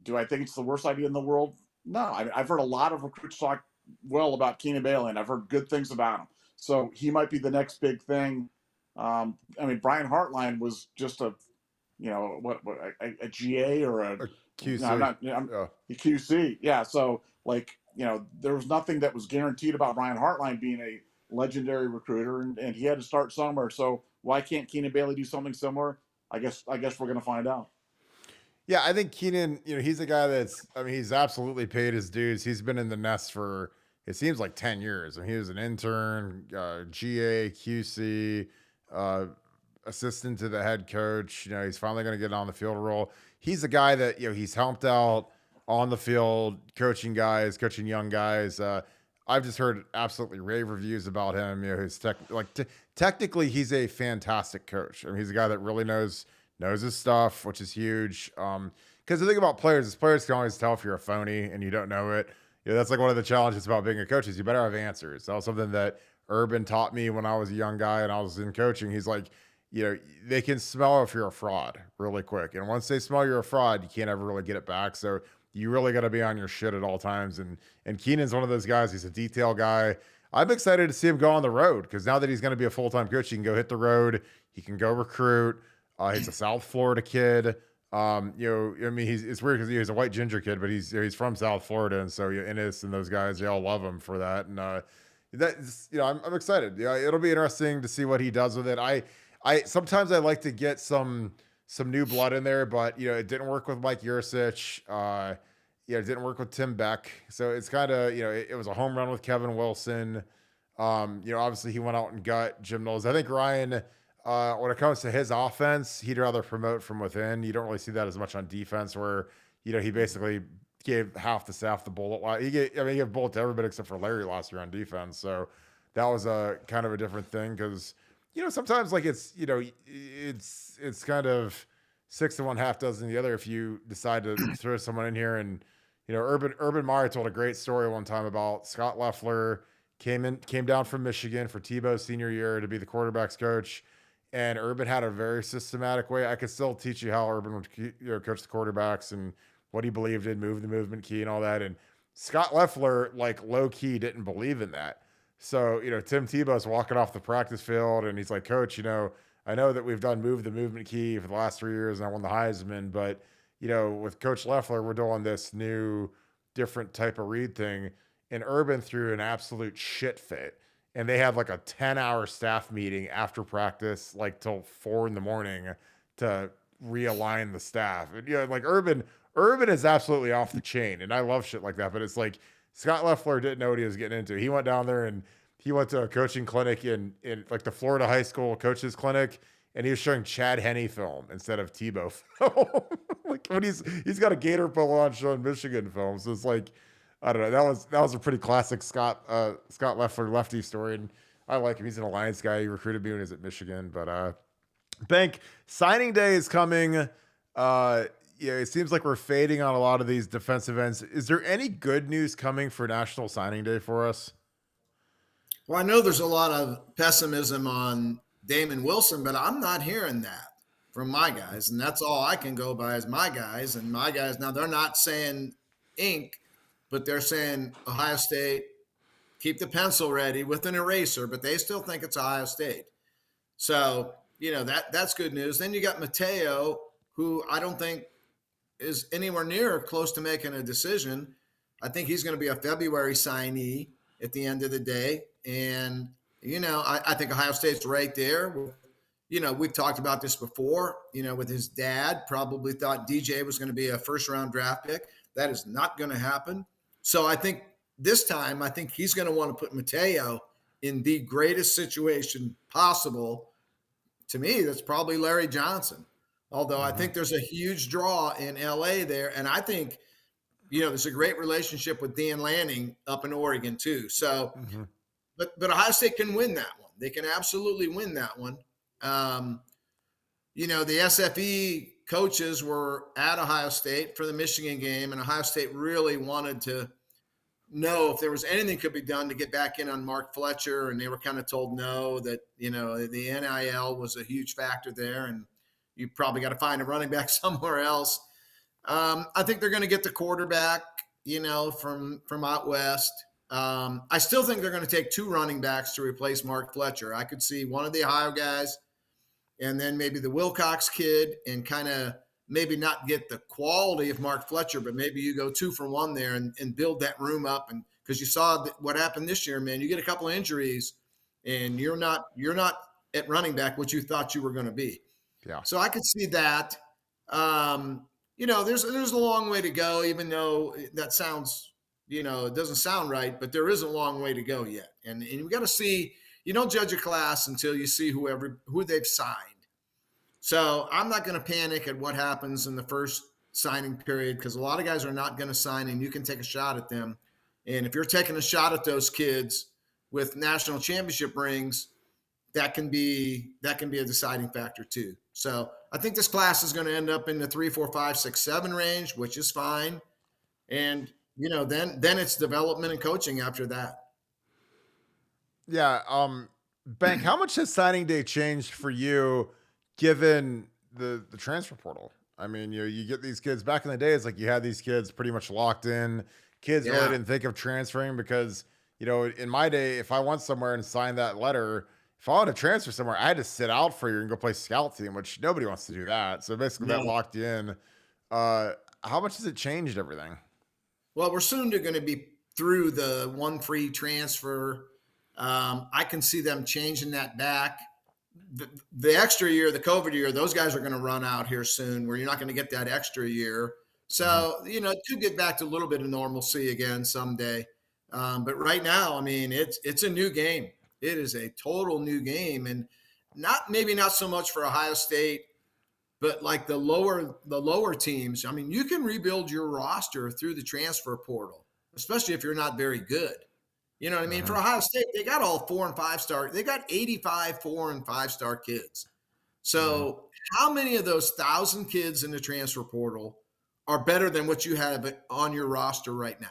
Do I think it's the worst idea in the world? No. I've heard a lot of recruits talk well about Keenan Bailey, and I've heard good things about him. So he might be the next big thing. Brian Hartline was just a GA or a QC. No, a QC. Yeah. So there was nothing that was guaranteed about Brian Hartline being a legendary recruiter, and he had to start somewhere. So why can't Keenan Bailey do something similar? I guess we're going to find out. Yeah, I think Keenan, he's a guy he's absolutely paid his dues. He's been in the nest for, it seems like 10 years. He was an intern, GA, QC, assistant to the head coach. He's finally going to get on the field role. He's a guy that, he's helped out on the field, coaching young guys. I've just heard absolutely rave reviews about him. His technically, he's a fantastic coach. He's a guy that really knows his stuff, which is huge. Because the thing about players is players can always tell if you're a phony and you don't know it. That's one of the challenges about being a coach is you better have answers. That was something that Urban taught me when I was a young guy and I was in coaching. He's like, they can smell if you're a fraud really quick. And once they smell you're a fraud, you can't ever really get it back. So you really got to be on your shit at all times. And Keenan's one of those guys. He's a detail guy. I'm excited to see him go on the road because now that he's going to be a full-time coach, he can go hit the road. He can go recruit. He's a South Florida kid. It's weird because he's a white ginger kid, but he's from South Florida, and so Ennis and those guys, they all love him for that. And I'm excited. It'll be interesting to see what he does with it. I sometimes I like to get some some new blood in there, but it didn't work with Mike Yurcich. It didn't work with Tim Beck. So it's kind of, it was a home run with Kevin Wilson. Obviously he went out and got Jim Knowles. I think Ryan, when it comes to his offense, he'd rather promote from within. You don't really see that as much on defense where, he basically gave half the staff the bullet. He gave bullet to everybody except for Larry last year on defense. So that was a kind of a different thing because, sometimes like it's kind of 6 to 1, half dozen the other if you decide to throw someone in here. And, Urban Meyer told a great story one time about Scott Loeffler came down from Michigan for Tebow's senior year to be the quarterback's coach. And Urban had a very systematic way. I could still teach you how Urban would coach the quarterbacks and what he believed in, move the movement key and all that. And Scott Loeffler, like low key, didn't believe in that. So, Tim Tebow's walking off the practice field and he's like, Coach, I know that we've done move the movement key for the last 3 years and I won the Heisman, but, with Coach Loeffler, we're doing this new, different type of read thing. And Urban threw an absolute shit fit. And they had like a 10-hour staff meeting after practice, like till 4 a.m. to realign the staff. And, like Urban is absolutely off the chain. And I love shit like that. But it's like Scott Loeffler didn't know what he was getting into. He went down there and he went to a coaching clinic in like the Florida high school coaches clinic. And he was showing Chad Henne film instead of Tebow film. Like when he's got a Gator polo on showing Michigan film. So it's like, I don't know. That was a pretty classic Scott Loeffler lefty story. And I like him. He's an Alliance guy. He recruited me when he was at Michigan. But Bank, signing day is coming. It seems like we're fading on a lot of these defensive ends. Is there any good news coming for National Signing Day for us? Well, I know there's a lot of pessimism on Damon Wilson, but I'm not hearing that from my guys. And that's all I can go by is my guys. And my guys, now they're not saying ink, but they're saying Ohio State, keep the pencil ready with an eraser, but they still think it's Ohio State. So, that's good news. Then you got Mateo, who I don't think is anywhere near close to making a decision. I think he's going to be a February signee at the end of the day. And, I think Ohio State's right there. We've talked about this before, with his dad probably thought DJ was going to be a first-round draft pick. That is not going to happen. So I think this time, he's going to want to put Mateo in the greatest situation possible. To me, that's probably Larry Johnson. Although I think there's a huge draw in LA there. And I think, there's a great relationship with Dan Lanning up in Oregon too. So, but Ohio State can win that one. They can absolutely win that one. The SFE coaches were at Ohio State for the Michigan game, and Ohio State really wanted to know if there was anything could be done to get back in on Mark Fletcher, and they were kind of told no, that, the NIL was a huge factor there, and you probably got to find a running back somewhere else. I think they're going to get the quarterback, from out west. I still think they're going to take 2 running backs to replace Mark Fletcher. I could see one of the Ohio guys and then maybe the Wilcox kid and kind of maybe not get the quality of Mark Fletcher, but maybe you go 2 for 1 there and build that room up. And because you saw what happened this year, man, you get a couple of injuries and you're not at running back what you thought you were going to be. Yeah. So I could see that. There's a long way to go, even though that sounds, it doesn't sound right, but there is a long way to go yet. And we got to see, you don't judge a class until you see who they've signed. So I'm not going to panic at what happens in the first signing period because a lot of guys are not going to sign and you can take a shot at them. And if you're taking a shot at those kids with national championship rings, that can be a deciding factor too. So I think this class is going to end up in the 3, 4, 5, 6, 7 range, which is fine. And, then it's development and coaching after that. Yeah. Bank, how much has signing day changed for you given the transfer portal? I mean, you get these kids back in the day. It's like you had these kids pretty much locked in. Kids really didn't think of transferring because, in my day, if I went somewhere and signed that letter, if I wanted to transfer somewhere, I had to sit out for a year and go play scout team, which nobody wants to do that. So basically that locked you in. How much has it changed everything? Well, we're soon going to be through the 1 free transfer. I can see them changing that back. the extra year, the COVID year, those guys are going to run out here soon where you're not going to get that extra year. So, it could get back to a little bit of normalcy again someday. But right now, I mean, it's a new game. It is a total new game, and maybe not so much for Ohio State, but like the lower teams. I mean, you can rebuild your roster through the transfer portal, especially if you're not very good. You know what I mean? For Ohio State, they got all 4 and 5 star. They got 85 4 and 5 star kids. So how many of those 1,000 kids in the transfer portal are better than what you have on your roster right now?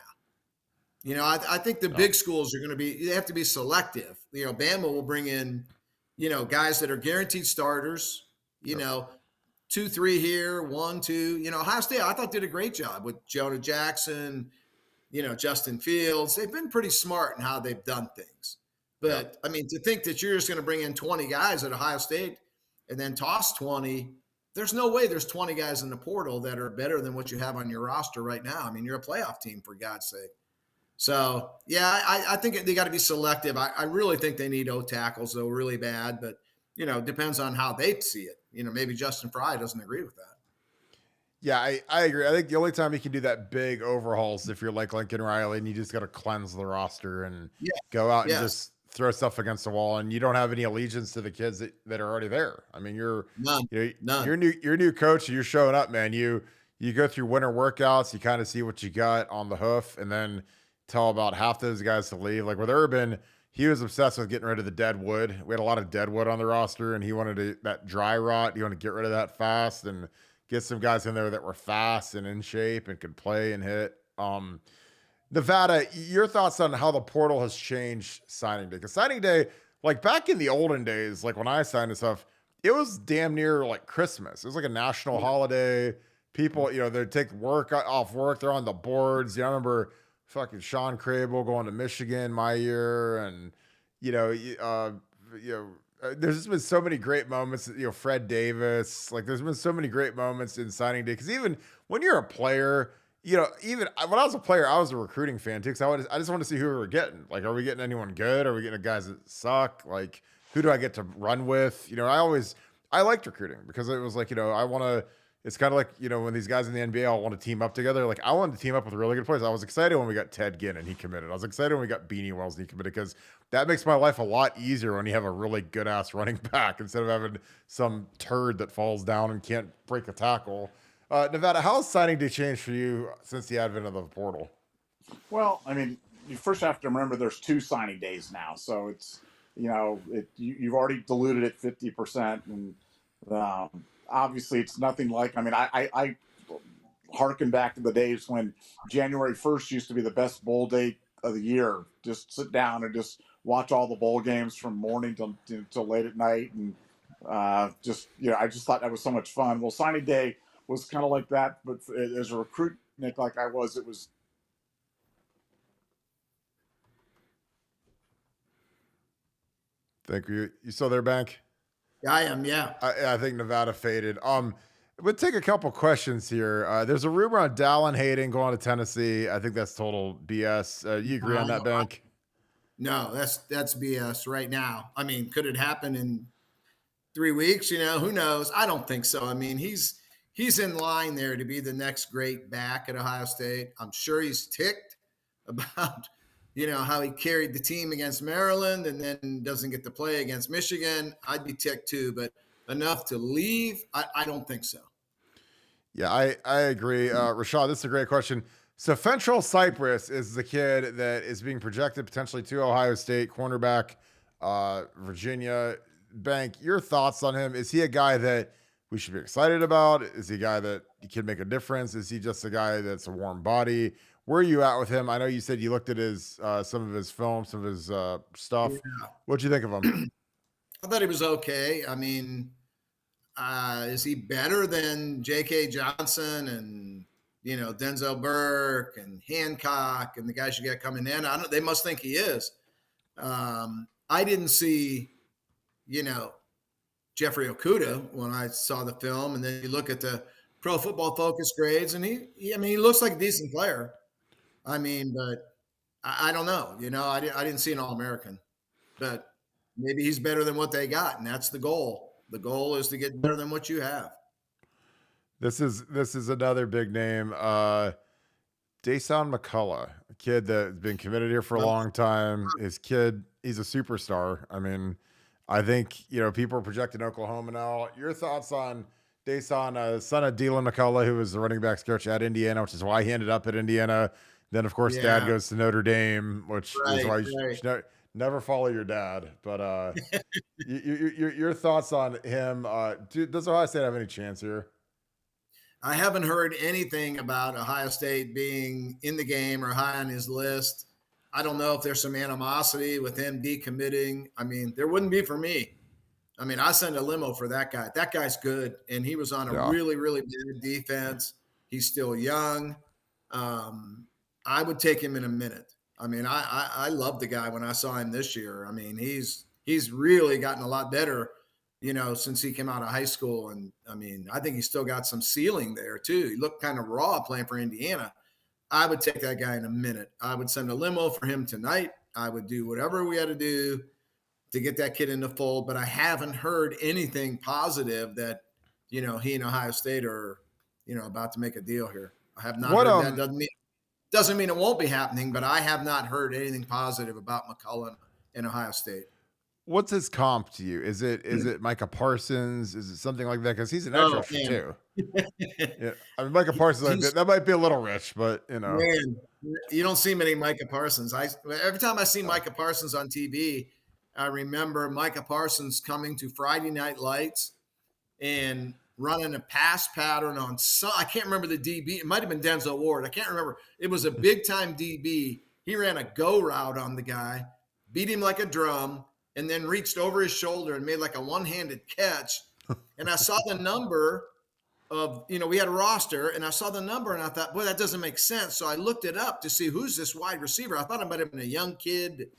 I think the big schools are going to they have to be selective. Bama will bring in, guys that are guaranteed starters, 2, 3 here, 1, 2. Ohio State, I thought did a great job with Jonah Jackson, Justin Fields. They've been pretty smart in how they've done things. But, I mean, to think that you're just going to bring in 20 guys at Ohio State and then toss 20, there's no way there's 20 guys in the portal that are better than what you have on your roster right now. I mean, you're a playoff team, for God's sake. So, yeah, I think they got to be selective. I really think they need O-tackles, though, really bad. But, it depends on how they see it. Maybe Justin Fry doesn't agree with that. Yeah, I agree. I think the only time you can do that big overhauls if you're like Lincoln Riley and you just got to cleanse the roster and go out and just throw stuff against the wall, and you don't have any allegiance to the kids that are already there. I mean, you're new coach. You're showing up, man. You go through winter workouts. You kind of see what you got on the hoof, and then tell about half those guys to leave. Like with Urban, he was obsessed with getting rid of the dead wood. We had a lot of dead wood on the roster, and he wanted that dry rot. You want to get rid of that fast and get some guys in there that were fast and in shape and could play and hit. Nevada, your thoughts on how the portal has changed signing day? Because signing day, like back in the olden days, like when I signed and stuff, it was damn near like Christmas. It was like a national holiday. People, they'd take off work. They're on the boards. I remember fucking Sean Crable going to Michigan my year. And, there's just been so many great moments, Fred Davis, like there's been so many great moments in signing day. Cause even when you're a player, even when I was a player, I was a recruiting fan too. Cause I just want to see who we were getting. Like, are we getting anyone good? Are we getting guys that suck? Like, who do I get to run with? I liked recruiting because it was like, it's kind of like, when these guys in the NBA all want to team up together. Like I wanted to team up with really good players. I was excited when we got Ted Ginn and he committed. I was excited when we got Beanie Wells and he committed because that makes my life a lot easier when you have a really good ass running back instead of having some turd that falls down and can't break a tackle. Nevada, how has signing day changed for you since the advent of the portal? Well, I mean, you first have to remember there's 2 signing days now. So it's, you've already diluted it 50%. And obviously it's nothing like, I mean, I harken back to the days when January 1st used to be the best bowl day of the year. Just sit down and just watch all the bowl games from morning till late at night. And I just thought that was so much fun. Well, signing day was kind of like that, but as a recruit, Nick, like I was, it was. Thank you. You still there, Bank? I am, yeah. I think Nevada faded. We'll take a couple questions here. There's a rumor on Dallin Hayden going to Tennessee. I think that's total BS. You agree on that, Bank? No, that's BS right now. I mean, could it happen in 3 weeks? Who knows? I don't think so. I mean, he's in line there to be the next great back at Ohio State. I'm sure he's ticked about, how he carried the team against Maryland and then doesn't get to play against Michigan. I'd be ticked too, but enough to leave? I don't think so. Yeah, I agree. Rashad, this is a great question. So Fentrell Cypress is the kid that is being projected potentially to Ohio State, cornerback, Virginia. Bank, your thoughts on him? Is he a guy that we should be excited about? Is he a guy that can make a difference? Is he just a guy that's a warm body? Where are you at with him? I know you said you looked at his some of his film, some of his stuff. Yeah. What'd you think of him? I thought he was okay. I mean, is he better than J.K. Johnson and Denzel Burke and Hancock and the guys you got coming in? They must think he is. I didn't see, Jeffrey Okudah when I saw the film, and then you look at the Pro Football Focus grades, and he looks like a decent player. I mean, but I don't know. I didn't see an All-American, but maybe he's better than what they got, and that's the goal. The goal is to get better than what you have. This is another big name. Dason McCullough, a kid that's been committed here for a long time. His kid, he's a superstar. I mean, I think, people are projecting Oklahoma now. Your thoughts on Dason, son of Dylan McCullough, who was the running backs coach at Indiana, which is why he ended up at Indiana. Then, of course, dad goes to Notre Dame, which is why you should never follow your dad. But your thoughts on him. Does Ohio State have any chance here? I haven't heard anything about Ohio State being in the game or high on his list. I don't know if there's some animosity with him decommitting. I mean, there wouldn't be for me. I mean, I send a limo for that guy. That guy's good, and he was on a really, really good defense. He's still young. I would take him in a minute. I mean, I love the guy when I saw him this year. I mean, he's really gotten a lot better, since he came out of high school. And I mean, I think he's still got some ceiling there too. He looked kind of raw playing for Indiana. I would take that guy in a minute. I would send a limo for him tonight. I would do whatever we had to do to get that kid in the fold, but I haven't heard anything positive that, he and Ohio State are, about to make a deal here. I have not heard that. Doesn't mean it won't be happening, but I have not heard anything positive about McCullough and Ohio State. What's his comp to you? Is it Micah Parsons? Is it something like that? Because he's an edge rusher too. Yeah, I mean, Micah Parsons, that might be a little rich, but Man, you don't see many Micah Parsons. Every time I see Micah Parsons on TV, I remember Micah Parsons coming to Friday Night Lights and running a pass pattern on I can't remember the DB. It might have been Denzel Ward. I can't remember. It was a big time DB. He ran a go route on the guy, beat him like a drum, and then reached over his shoulder and made like a one-handed catch. And I saw the number of, we had a roster, and I saw the number, and I thought, boy, that doesn't make sense. So I looked it up to see who's this wide receiver. I thought it might have been a young kid.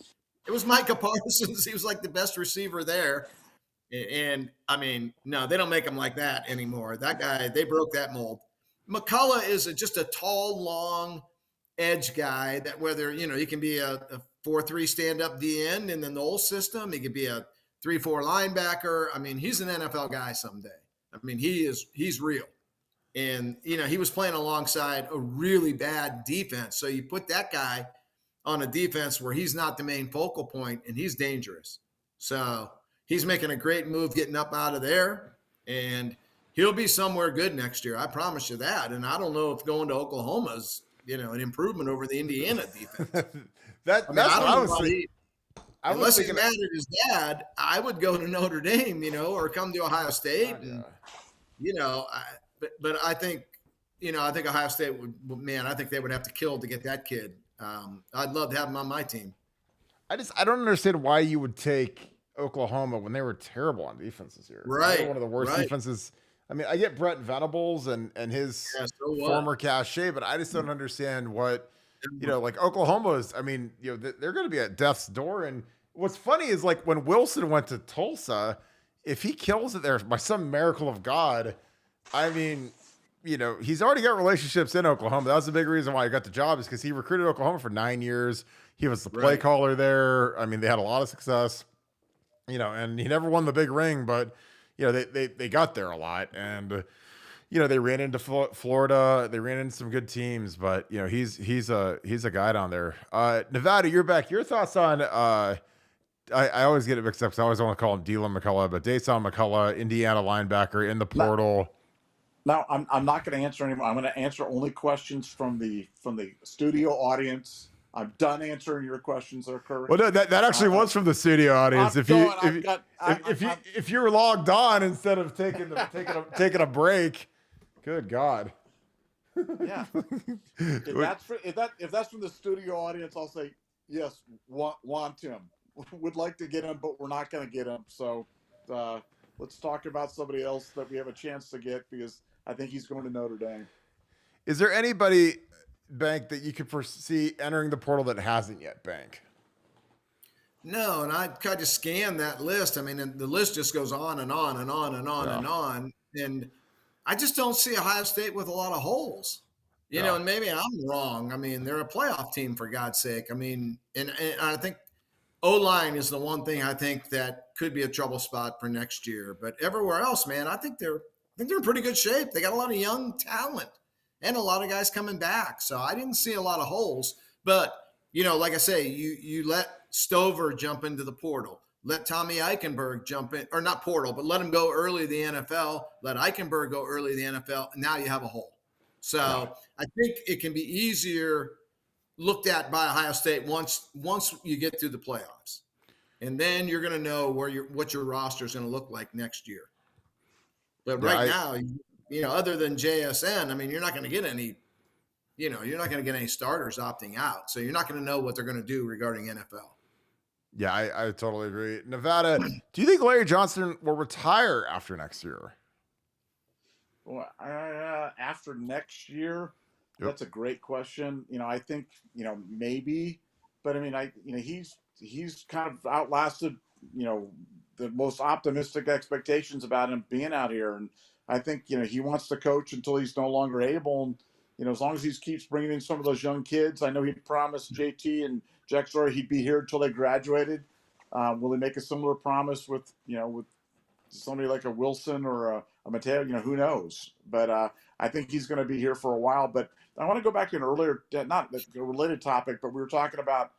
It was Micah Parsons. He was like the best receiver there. And I mean, no, they don't make him like that anymore. That guy, they broke that mold. McCullough is just a tall, long edge guy that whether, he can be a 4-3 stand-up D-end in the Knoll system. He could be a 3-4 linebacker. I mean, he's an NFL guy someday. I mean, he's real. And, he was playing alongside a really bad defense. So you put that guy on a defense where he's not the main focal point, and he's dangerous. So he's making a great move getting up out of there, and he'll be somewhere good next year. I promise you that. And I don't know if going to Oklahoma is, an improvement over the Indiana defense. That's what I was thinking. Unless he's mad at his dad, I would go to Notre Dame, or come to Ohio State. And, but I think, I think Ohio State I think they would have to kill to get that kid. I'd love to have him on my team. I don't understand why you would take Oklahoma when they were terrible on defense this year. Right. One of the worst defenses. I mean, I get Brett Venables and his former cachet, but I just don't understand what, like Oklahoma is. I mean, they're going to be at death's door. And what's funny is like when Wilson went to Tulsa, if he kills it there by some miracle of God, I mean, he's already got relationships in Oklahoma. That was the big reason why he got the job, is because he recruited Oklahoma for 9 years. He was the play caller there. I mean, they had a lot of success, and he never won the big ring, but they got there a lot. And, they ran into Florida. They ran into some good teams, but he's a guy down there. Nevada, you're back. Your thoughts on, I always get it mixed up because I always want to call him Dylan McCullough, but Dason McCullough, Indiana linebacker in the portal. No, I'm not going to answer anymore. I'm going to answer only questions from the studio audience. I'm done answering your questions, Kirk. Well, no, that actually was from the studio audience. If you were logged on instead of taking a break, good God. Yeah. If that's from the studio audience, I'll say yes. Want him. Would like to get him, but we're not going to get him. So let's talk about somebody else that we have a chance to get, because I think he's going to Notre Dame. Is there anybody, Bank, that you could foresee entering the portal that hasn't yet, Bank? No, and I kind of scanned that list. I mean, the list just goes on and on and on and on and on. And I just don't see Ohio State with a lot of holes. And maybe I'm wrong. I mean, they're a playoff team, for God's sake. I mean, and I think O-line is the one thing I think that could be a trouble spot for next year. But everywhere else, man, I think they're in pretty good shape. They got a lot of young talent and a lot of guys coming back. So I didn't see a lot of holes. But, like I say, you let Stover jump into the portal. Let Tommy Eichenberg jump in, or not portal, but let him go early to the NFL. Let Eichenberg go early to the NFL, and now you have a hole. So I think it can be easier looked at by Ohio State once you get through the playoffs, and then you're going to know what your roster is going to look like next year. But right now, other than JSN, I mean, you're not going to get any. You're not going to get any starters opting out, so you're not going to know what they're going to do regarding NFL. Yeah, I totally agree. Nevada, do you think Larry Johnson will retire after next year? Well, after next year, that's a great question. I think, maybe, but I mean, he's kind of outlasted, the most optimistic expectations about him being out here. And I think, he wants to coach until he's no longer able. And, as long as he keeps bringing in some of those young kids, I know he promised JT and Jack Story he'd be here until they graduated. Will he make a similar promise with somebody like a Wilson or a Mateo? Who knows? But I think he's going to be here for a while. But I want to go back to an earlier, not a related topic, but we were talking about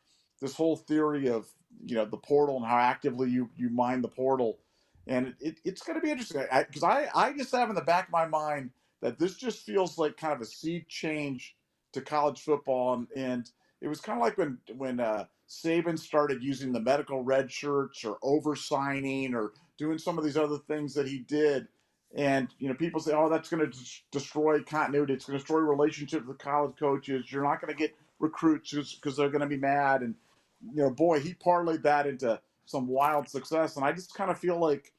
this whole theory of, the portal and how actively you mine the portal. And it's going to be interesting because I just have in the back of my mind that this just feels like kind of a sea change to college football. And it was kind of like when Saban started using the medical red shirts or over-signing or doing some of these other things that he did. And, people say, oh, that's going to destroy continuity. It's going to destroy relationships with college coaches. You're not going to get recruits because they're going to be mad. And, boy, he parlayed that into some wild success. And I just kind of feel like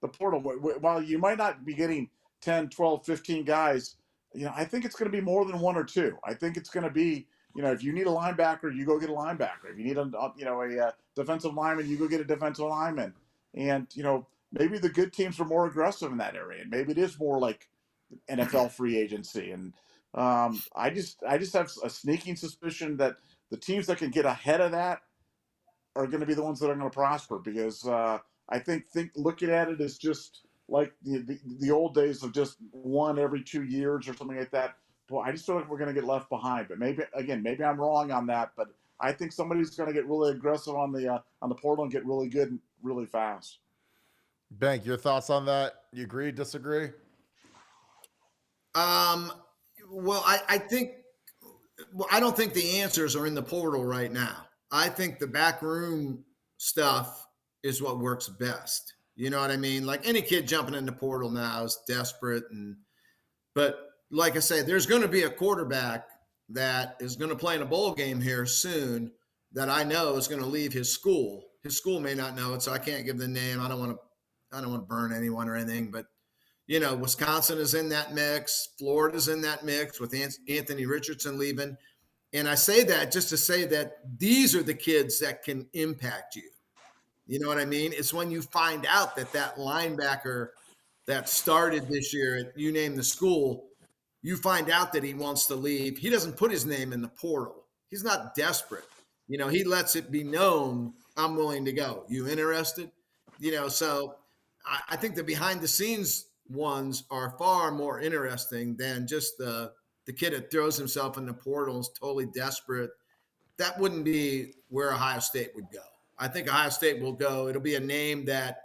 the portal, while you might not be getting 10, 12, 15 guys, I think it's going to be more than one or two. I think it's going to be, if you need a linebacker, you go get a linebacker. If you need a defensive lineman, you go get a defensive lineman. And, maybe the good teams are more aggressive in that area. Maybe it is more like NFL free agency. And I just have a sneaking suspicion that the teams that can get ahead of that are going to be the ones that are going to prosper, because I think looking at it as just like the old days of just one every 2 years or something like that. Boy, I just feel like we're going to get left behind. But maybe I'm wrong on that. But I think somebody's going to get really aggressive on the portal and get really good really fast. Bank, your thoughts on that? You agree, disagree? Well, I don't think the answers are in the portal right now. I think the backroom stuff is what works best. You know what I mean? Like any kid jumping in the portal now is desperate. But like I say, there's going to be a quarterback that is going to play in a bowl game here soon that I know is going to leave his school. His school may not know it, so I can't give the name. I don't want to burn anyone or anything, but Wisconsin is in that mix. Florida's in that mix with Anthony Richardson leaving. And I say that just to say that these are the kids that can impact you. You know what I mean? It's when you find out that linebacker that started this year, you name the school, you find out that he wants to leave. He doesn't put his name in the portal. He's not desperate. He lets it be known, I'm willing to go. You interested? So I think the behind the scenes ones are far more interesting than just the kid that throws himself in the portal and is totally desperate. That wouldn't be where Ohio State would go. I think Ohio State will go. It'll be a name that,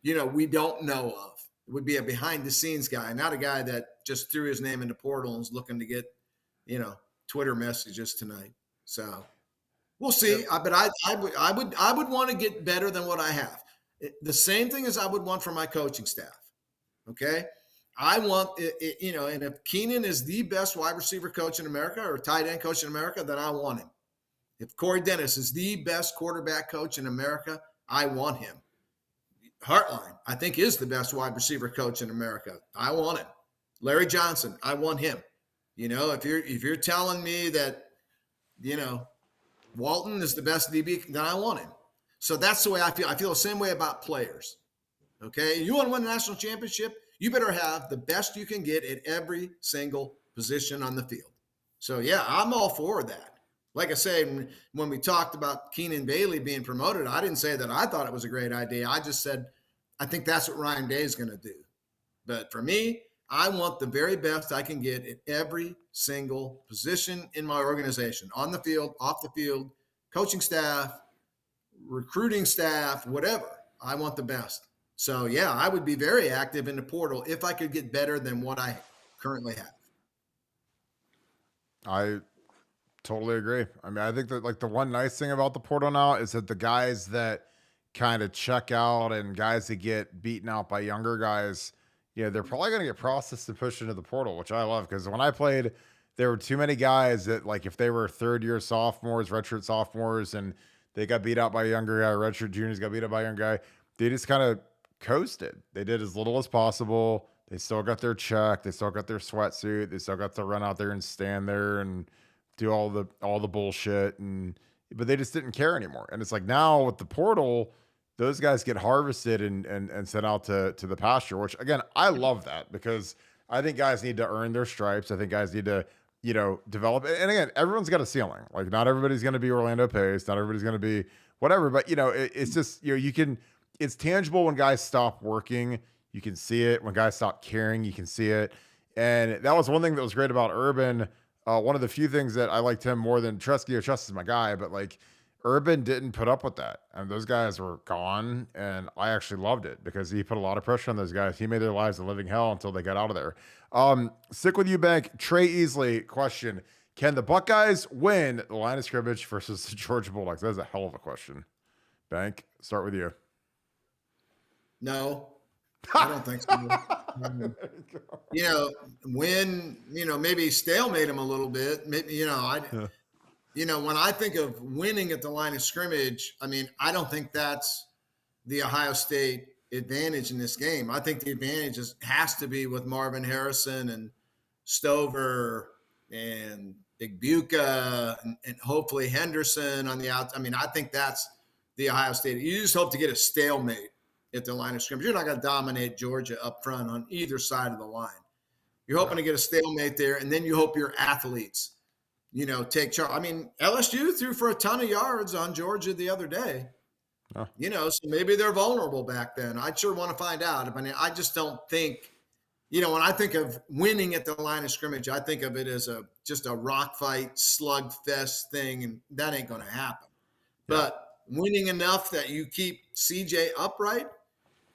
we don't know of. It would be a behind the scenes guy, not a guy that just threw his name in the portal and is looking to get, Twitter messages tonight. So we'll see. But I would want to get better than what I have. The same thing as I would want from my coaching staff. Okay. I want it, and if Keenan is the best wide receiver coach in America or tight end coach in America, then I want him. If Corey Dennis is the best quarterback coach in America, I want him. Hartline, I think, is the best wide receiver coach in America. I want him. Larry Johnson, I want him. If you're telling me that, Walton is the best DB, then I want him. So that's the way I feel. I feel the same way about players. Okay, you want to win a national championship, you better have the best you can get at every single position on the field. So yeah, I'm all for that. Like I say, when we talked about Keenan Bailey being promoted, I didn't say that I thought it was a great idea. I just said, I think that's what Ryan Day is going to do. But for me, I want the very best I can get at every single position in my organization, on the field, off the field, coaching staff, recruiting staff, whatever. I want the best. So, yeah, I would be very active in the portal if I could get better than what I currently have. I totally agree. I mean, I think that like the one nice thing about the portal now is that the guys that kind of check out and guys that get beaten out by younger guys, they're probably going to get processed and pushed into the portal, which I love because when I played, there were too many guys that like if they were third year sophomores, redshirt sophomores, and they got beat out by a younger guy, redshirt juniors got beat up by a young guy, they just kind of coasted. They did as little as possible. They still got their check. They still got their sweatsuit. They still got to run out there and stand there and do all the bullshit, but they just didn't care anymore. And it's like now with the portal, those guys get harvested and sent out to the pasture, which again, I love that because I think guys need to earn their stripes. I think guys need to, develop. And again, everyone's got a ceiling. Like not everybody's going to be Orlando Pace. Not everybody's going to be whatever, but it's just, it's tangible when guys stop working. You can see it when guys stop caring. You can see it. And that was one thing that was great about Urban. One of the few things that I liked him more than Trusky. Trust is my guy, but like Urban didn't put up with that. And those guys were gone. And I actually loved it because he put a lot of pressure on those guys. He made their lives a living hell until they got out of there. Stick with you, Bank. Trey Easley question. Can the Buckeyes win the line of scrimmage versus the Georgia Bulldogs? That is a hell of a question. Bank, start with you. No, I don't think so. Maybe stalemate them a little bit. Maybe, when I think of winning at the line of scrimmage, I mean, I don't think that's the Ohio State advantage in this game. I think the advantage has to be with Marvin Harrison and Stover and Igbuka and hopefully Henderson on the out. I mean, I think that's the Ohio State. You just hope to get a stalemate at the line of scrimmage. You're not going to dominate Georgia up front on either side of the line. You're hoping to get a stalemate there, and then you hope your athletes, take charge. I mean, LSU threw for a ton of yards on Georgia the other day. Oh. So maybe they're vulnerable back then. I'd sure want to find out. I mean, I just don't think, when I think of winning at the line of scrimmage, I think of it as just a rock fight, slugfest thing, and that ain't going to happen. Yeah. But winning enough that you keep CJ upright,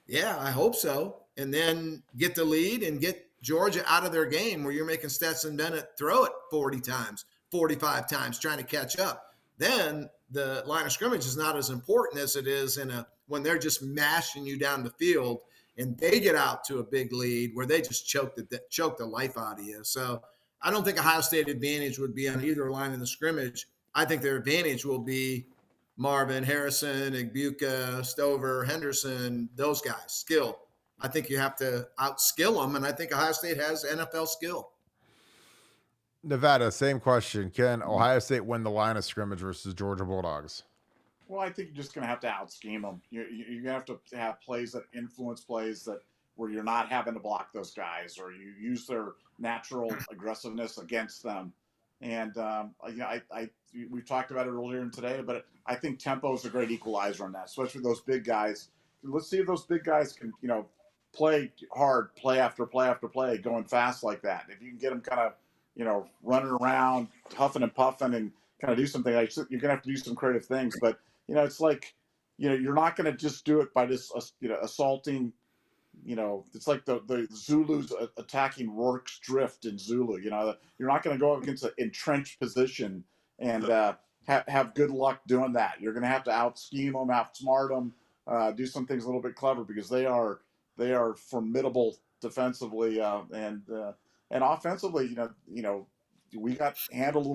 yeah, I hope so. And then get the lead and get Georgia out of their game where you're making Stetson Bennett throw it 40 times, 45 times, trying to catch up. Then the line of scrimmage is not as important as it is when they're just mashing you down the field and they get out to a big lead where they just choke the life out of you. So I don't think Ohio State advantage would be on either line of the scrimmage. I think their advantage will be Marvin, Harrison, Igbuka, Stover, Henderson, those guys, skill. I think you have to outskill them, and I think Ohio State has NFL skill. Nevada, same question. Can Ohio State win the line of scrimmage versus Georgia Bulldogs? Well, I think you're just going to have to out-scheme them. You're going to have to have plays that influence plays where you're not having to block those guys, or you use their natural aggressiveness against them. And we've talked about it earlier in today, but I think tempo is a great equalizer on that, especially those big guys. Let's see if those big guys can, play hard, play after play after play, going fast like that. If you can get them kind of, running around, huffing and puffing, and kind of do something, you're going to have to do some creative things. But it's like, you're not going to just do it by just assaulting. It's like the Zulus attacking Rourke's Drift in Zulu. You're not going to go up against an entrenched position and have good luck doing that. You're going to have to out-scheme them, outsmart them, do some things a little bit clever because they are formidable defensively and offensively. We got handled a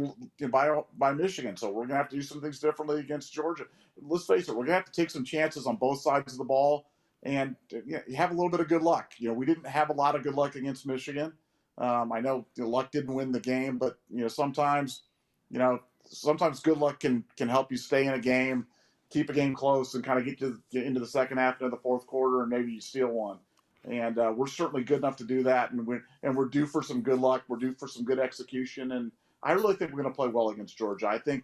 little by Michigan, so we're going to have to do some things differently against Georgia. Let's face it, we're going to have to take some chances on both sides of the ball. And you have a little bit of good luck. We didn't have a lot of good luck against Michigan. I know luck didn't win the game, but sometimes good luck can help you stay in a game, keep a game close, and kind of get into the second half into the fourth quarter, and maybe you steal one. And we're certainly good enough to do that. And we're due for some good luck. We're due for some good execution. And I really think we're going to play well against Georgia. I think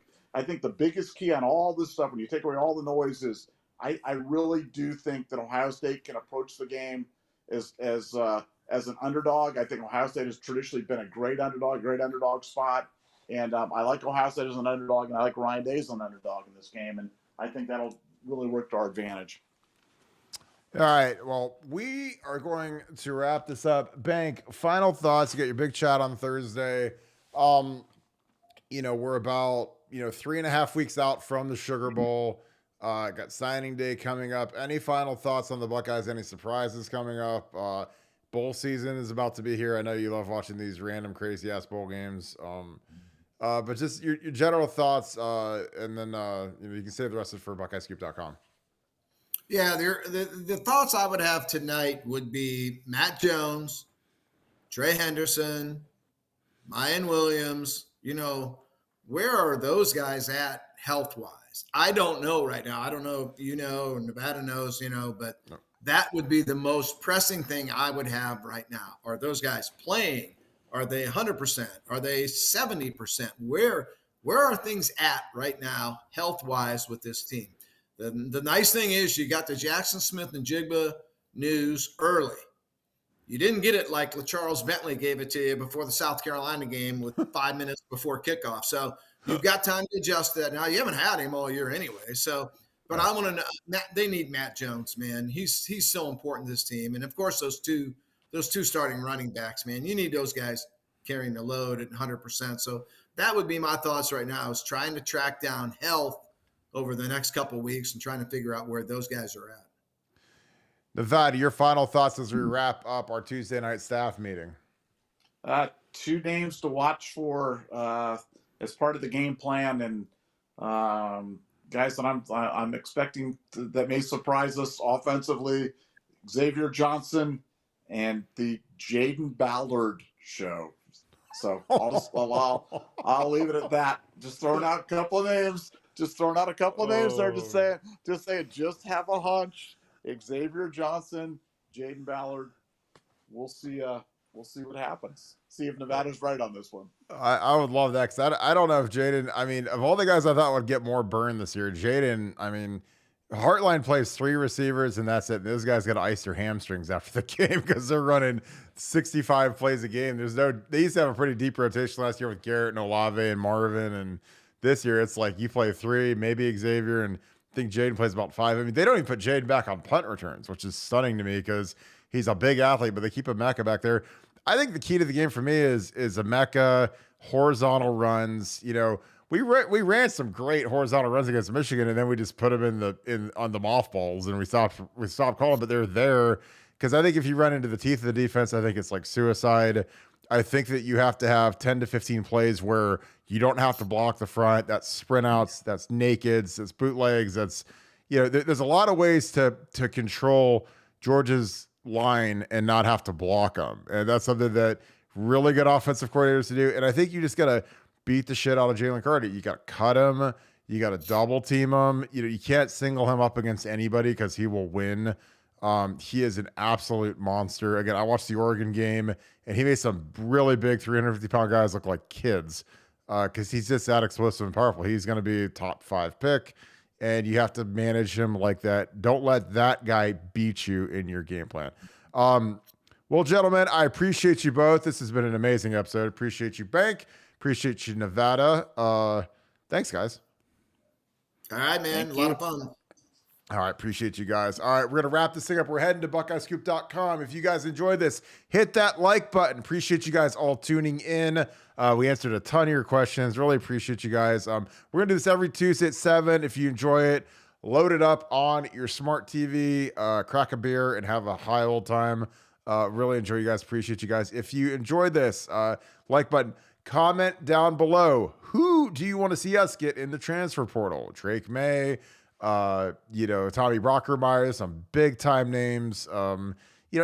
the biggest key on all this stuff, when you take away all the noise, is I really do think that Ohio State can approach the game as an underdog. I think Ohio State has traditionally been a great underdog spot. And I like Ohio State as an underdog, and I like Ryan Day as an underdog in this game. And I think that'll really work to our advantage. All right. Well, we are going to wrap this up. Bank, final thoughts. You got your big chat on Thursday. We're about, 3.5 weeks out from the Sugar Bowl. Got signing day coming up. Any final thoughts on the Buckeyes? Any surprises coming up? Bowl season is about to be here. I know you love watching these random crazy ass bowl games. But just your general thoughts, and then you can save the rest of it for BuckeyeScoop.com. Yeah, the thoughts I would have tonight would be Matt Jones, Trey Henderson, Mayan Williams. Where are those guys at health-wise? I don't know right now. I don't know if you know, or Nevada knows, but no. That would be the most pressing thing I would have right now. Are those guys playing? Are they 100%? Are they 70%? Where are things at right now health-wise with this team? The nice thing is you got the Jackson Smith and Jigba news early. You didn't get it like Charles Bentley gave it to you before the South Carolina game with 5 minutes before kickoff. So you've got time to adjust that. Now, you haven't had him all year anyway. So, but I want to know, they need Matt Jones, man. He's so important to this team. And, of course, those two starting running backs, man, you need those guys carrying the load at 100%. So that would be my thoughts right now, is trying to track down health over the next couple of weeks and trying to figure out where those guys are at. Nevada, your final thoughts as we wrap up our Tuesday night staff meeting. 2 names to watch for as part of the game plan, and guys that I'm expecting that may surprise us offensively: Xavier Johnson and the Jaden Ballard show. So I'll leave it at that. Just throwing out a couple of names. There. Just saying. Just have a hunch. Xavier Johnson, Jaden Ballard. We'll see what happens. See if Nevada's right on this one. I would love that, because I don't know if Jaden, of all the guys I thought would get more burn this year, Jaden, Heartline plays 3 receivers and that's it. Those guys got to ice their hamstrings after the game because they're running 65 plays a game. They used to have a pretty deep rotation last year with Garrett and Olave and Marvin, and this year it's like you play 3, maybe Xavier, and I think Jaden plays about 5. They don't even put Jaden back on punt returns, which is stunning to me because he's a big athlete, but they keep Emeka back there. I think the key to the game for me is Emeka, horizontal runs. We ran some great horizontal runs against Michigan, and then we just put them on the mothballs, and we stopped calling, but they're there because I think if you run into the teeth of the defense, I think it's like suicide. I think that you have to have 10 to 15 plays where you don't have to block the front. That's sprint outs, that's nakeds, that's bootlegs, that's there's a lot of ways to control Georgia's line and not have to block them, and that's something that really good offensive coordinators to do. And I think you just gotta beat the shit out of Jalen Carter. You got to cut him. You got to double team him. You can't single him up against anybody because he will win. He is an absolute monster. Again, I watched the Oregon game, and he made some really big 350-pound guys look like kids because he's just that explosive and powerful. He's going to be a top 5 pick, and you have to manage him like that. Don't let that guy beat you in your game plan. Well, gentlemen, I appreciate you both. This has been an amazing episode. Appreciate you, Bank. Appreciate you, Nevada. Thanks, guys. All right, man. A lot of fun. All right. Appreciate you guys. All right. We're going to wrap this thing up. We're heading to BuckeyeScoop.com. If you guys enjoyed this, hit that like button. Appreciate you guys all tuning in. We answered a ton of your questions. Really appreciate you guys. We're going to do this every Tuesday at 7. If you enjoy it, load it up on your smart TV, crack a beer, and have a high old time. Really enjoy you guys. Appreciate you guys. If you enjoyed this, like button. Comment down below. Who do you want to see us get in the transfer portal? Drake May, Tommy Brockermeyer, some big time names. And you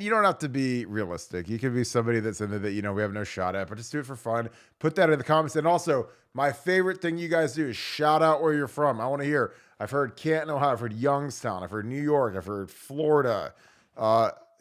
don't have to be realistic. You can be somebody that's in there that, we have no shot at, but just do it for fun. Put that in the comments. And also, my favorite thing you guys do is shout out where you're from. I want to hear. I've heard Canton, Ohio. I've heard Youngstown. I've heard New York. I've heard Florida.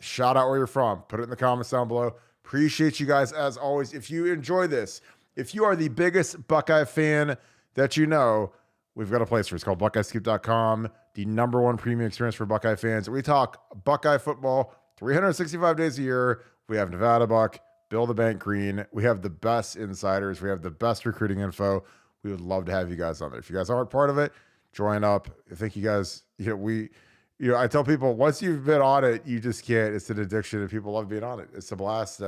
Shout out where you're from. Put it in the comments down below. Appreciate you guys as always. If you enjoy this, If you are the biggest Buckeye fan that you know, we've got a place for it. It's called BuckeyeScoop.com, the #1 premium experience for Buckeye fans. We talk Buckeye football 365 days a year. We have Nevadabuck, Bill the Bank Greene. We have the best insiders. We have the best recruiting info. We would love to have you guys on there. If you guys aren't part of it, join up. I think you guys, I tell people once you've been on it, you just can't. It's an addiction, and people love being on it. It's a blast.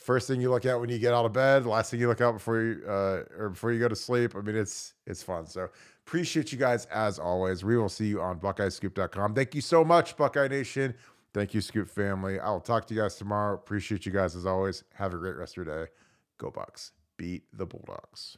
First thing you look at when you get out of bed, last thing you look at before you go to sleep. I mean, it's fun. So appreciate you guys as always. We will see you on BuckeyeScoop.com. Thank you so much, Buckeye Nation. Thank you, Scoop family. I will talk to you guys tomorrow. Appreciate you guys as always. Have a great rest of your day. Go Bucks. Beat the Bulldogs.